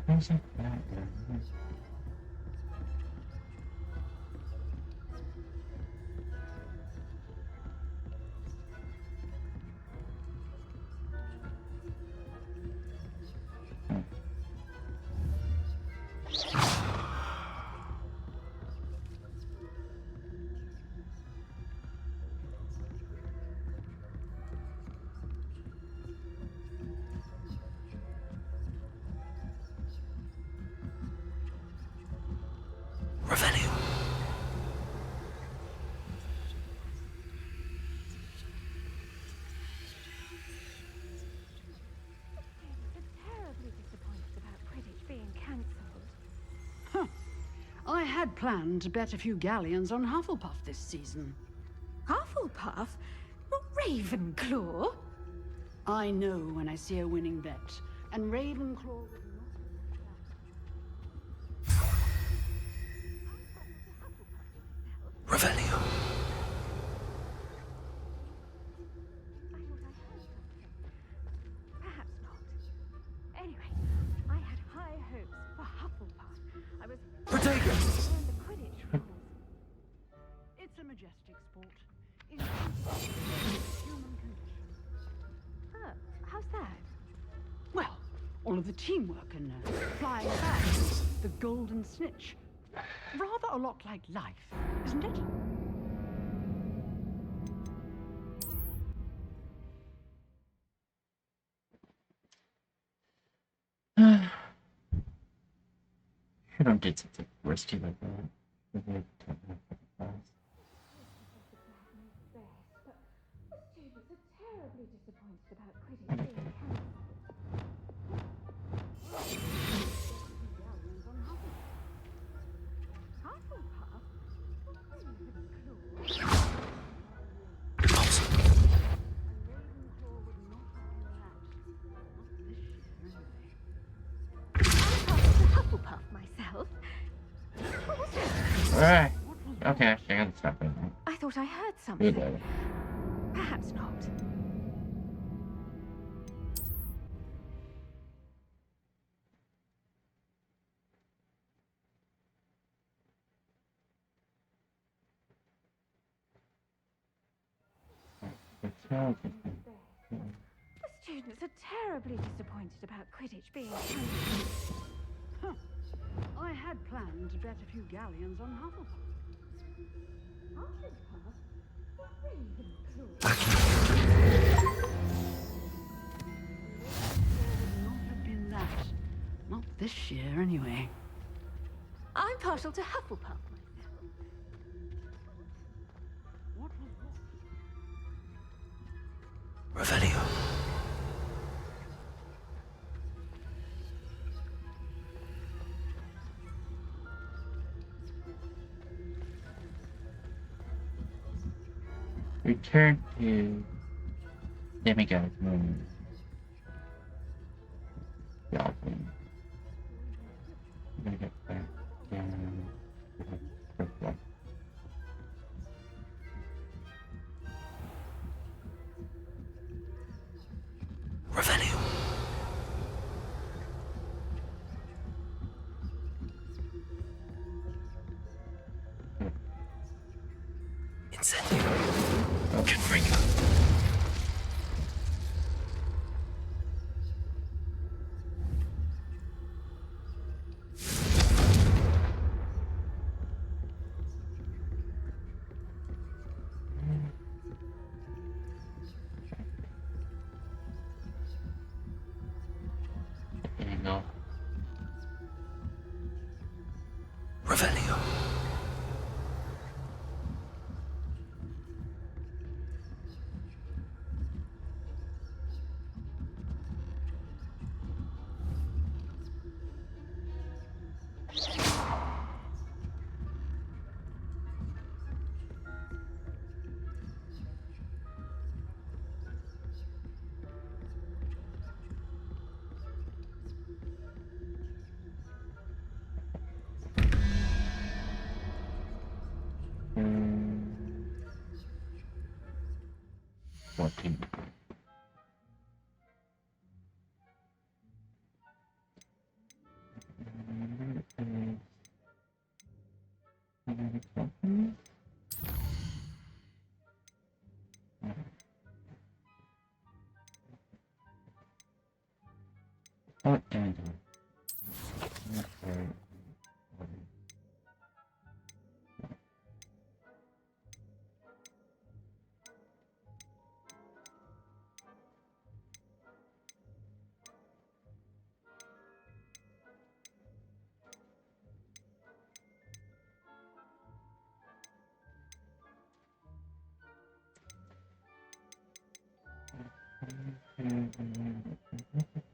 Where's that back? Revelio. terribly disappointed about Quidditch being cancelled. Huh. I had planned to bet a few galleons on Hufflepuff this season. Hufflepuff? Not Ravenclaw? I know when I see a winning bet, and Ravenclaw was not. Revelio. Perhaps not. Anyway, I had high hopes for Hufflepuff. I was Protego! learn the Quidditch rules. It's a majestic sport. It is human condition. Oh, how's that? Well, all of the teamwork and flying back, the golden snitch. Rather a lot like life, isn't it? Should have did something risky like that. Students are terribly disappointed about Quidditch being cancelled. Galleons on Hufflepuff. Hufflepuff? Ravenclaw? And Ravenclaw would not have been that. Not this year, anyway. I passed to Hufflepuff myself. What was that? Alright. Okay, I gotta stop it. I thought I heard something. Good. Perhaps not. The students are terribly disappointed about Quidditch being cancelled. Huh. I had planned to bet a few galleons on Hufflepuff. Hufflepuff? Would not have been that. Not this year, anyway. I'm partial to Hufflepuff myself. What was Revelio. Return to demigod moment. Goblin. I'm gonna get back down. Revelio. Incendio. Confringo. There you go. Revelio. Working. Oh, and what is it?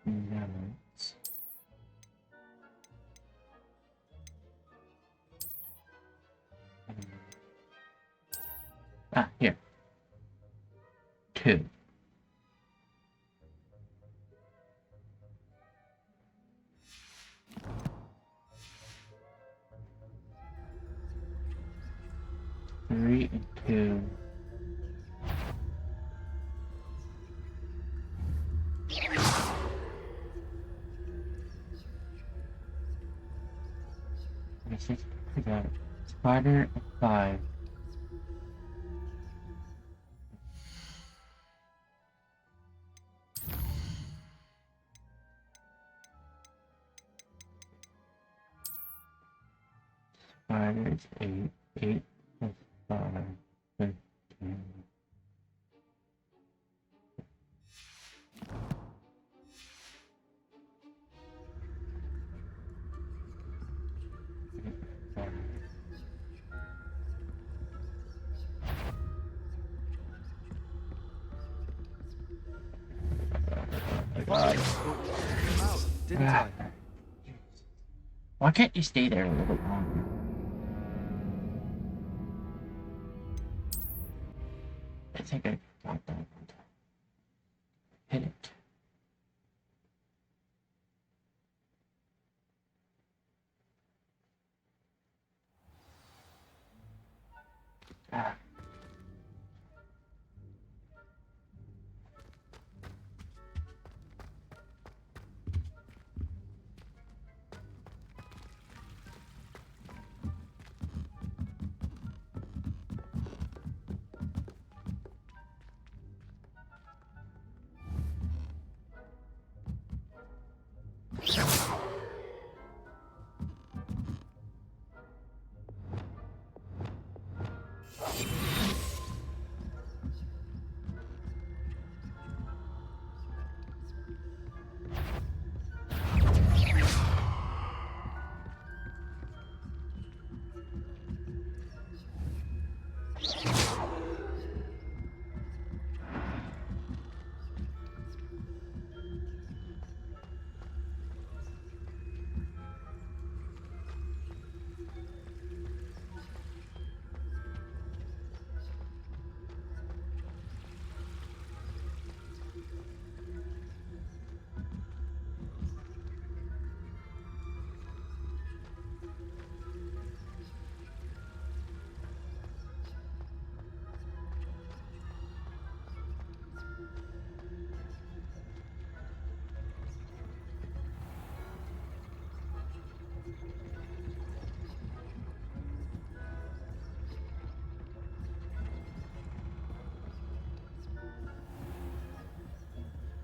Notes. 3 and 2. I got spider and 5. Spider is 8. 8 plus 5. 15. Didn't I? Why can't you stay there a little bit longer? I think I got that. Hit it. Ah.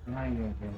Now you're here.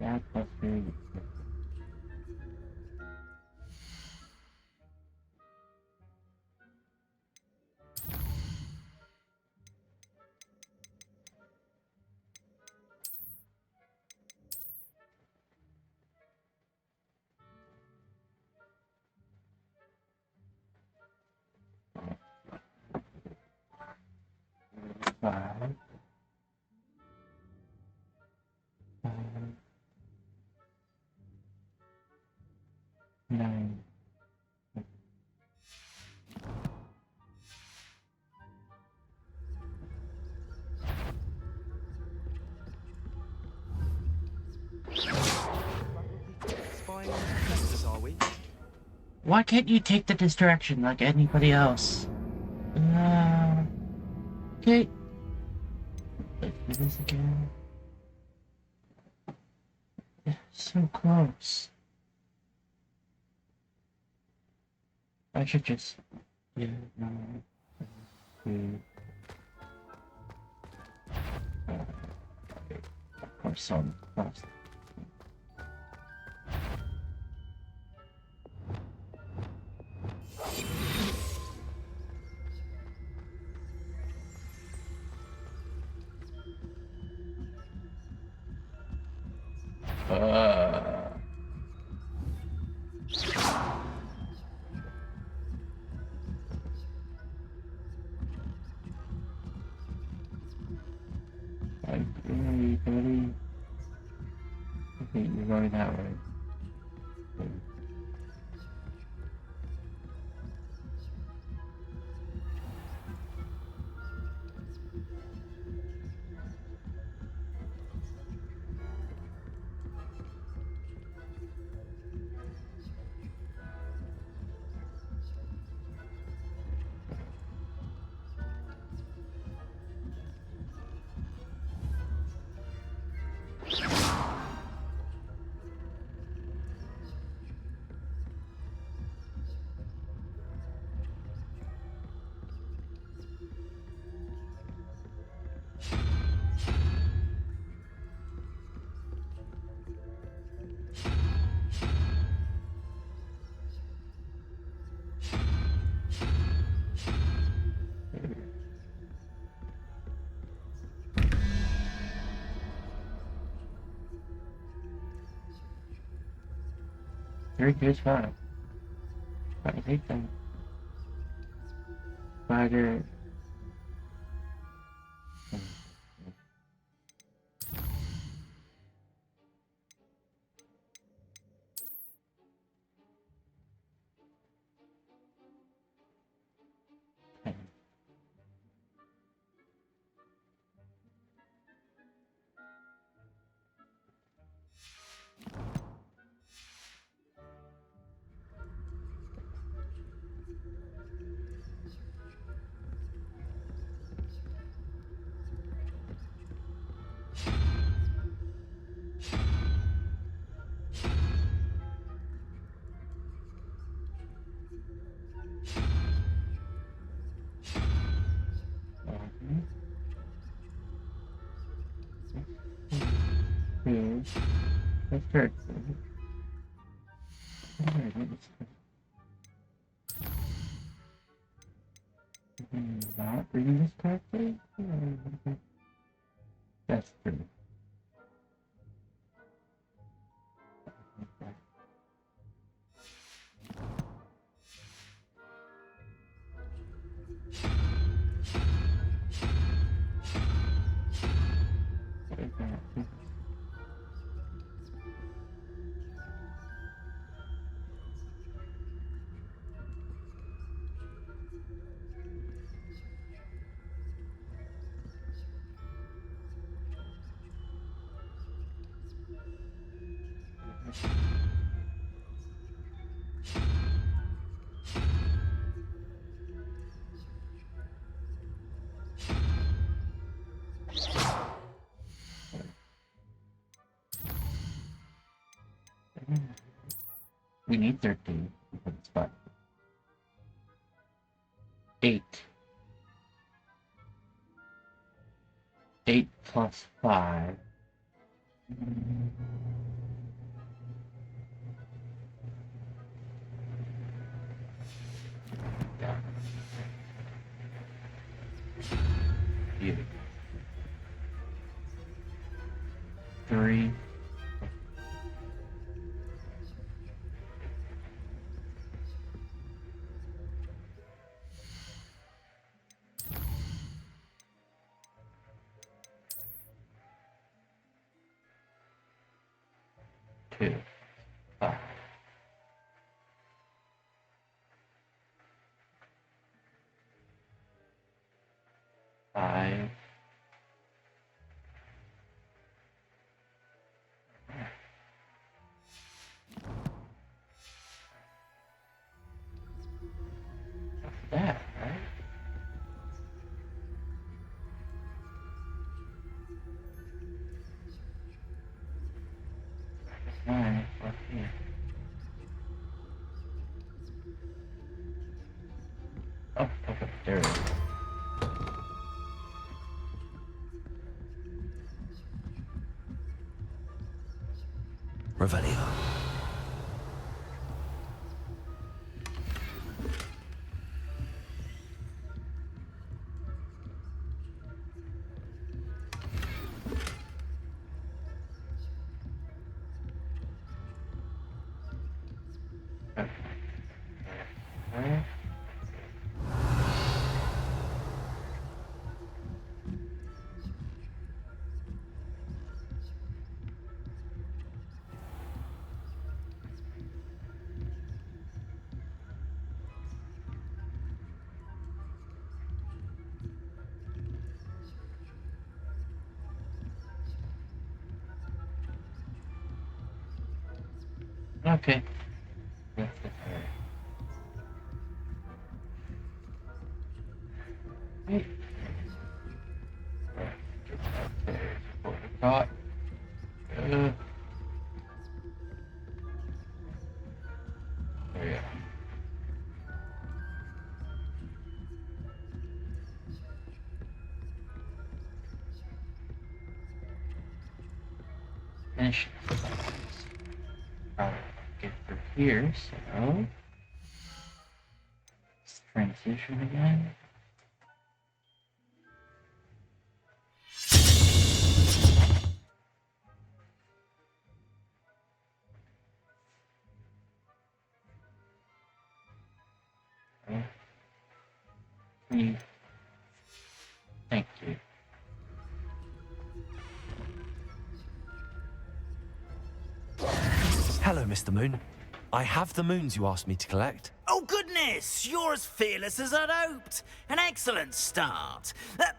That plus 3. Five. 9. Spying on professors, are we? Why can't you take the distraction like anybody else? Okay. Let's do this again. Yeah, so close. I should just... Yeah, no. 2. more sun across. Okay, you're going that way. Okay. Very good shot. I hate that. Spider. That's correct. Not reading this correctly? That's true. We need 13 for the spot. 8. 8 plus 5. Yeah. Beautiful. 3. 2. 5. 5. That, right? Nine, 14. Oh, okay, there it is. Revelio. Okay. Got. There we go. Finish. Get through here, so let's transition again. Thank you. Hello, Mr. Moon. I have the moons you asked me to collect. Oh, goodness! You're as fearless as I'd hoped. An excellent start.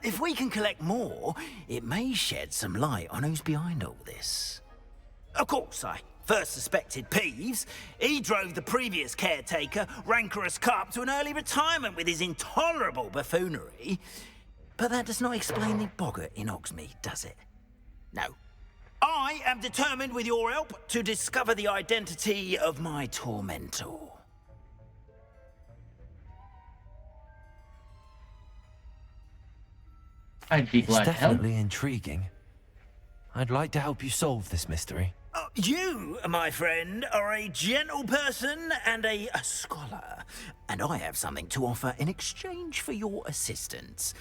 If we can collect more, it may shed some light on who's behind all this. Of course, I first suspected Peeves. He drove the previous caretaker, Rancorous Carp, to an early retirement with his intolerable buffoonery. But that does not explain the boggart in Hogsmeade, does it? No. I am determined, with your help, to discover the identity of my tormentor. I'd be glad It's to help. definitely intriguing. I'd like to help you solve this mystery. You, my friend, are a gentle person and a scholar, and I have something to offer in exchange for your assistance.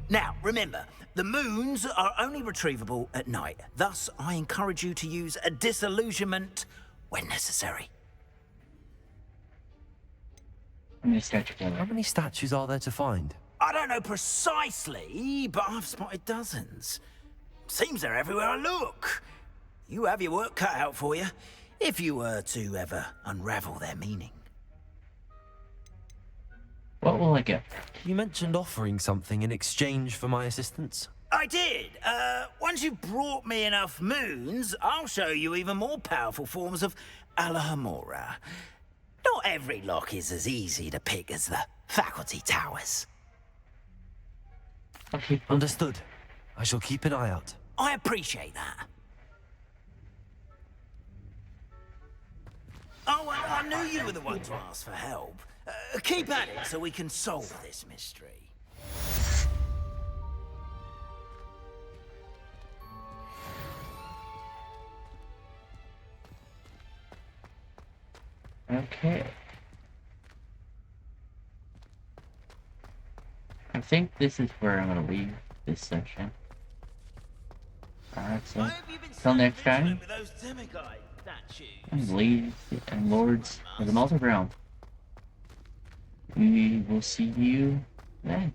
Now, remember, the moons are only retrievable at night. Thus, I encourage you to use a disillusionment when necessary. How many statues are there? How many statues are there to find? I don't know precisely, but I've spotted dozens. Seems they're everywhere I look. You have your work cut out for you, if you were to ever unravel their meaning. What will I get? You mentioned offering something in exchange for my assistance. I did. Once you've brought me enough moons, I'll show you even more powerful forms of Alahamora. Not every lock is as easy to pick as the faculty towers. Understood. I shall keep an eye out. I appreciate that. Oh, well, I knew you were the one to ask for help. Keep at it so we can solve this mystery. Okay. I think this is where I'm gonna leave this session. Alright, so till next time, I'm ladies and lords of the Malta Realm. We will see you then.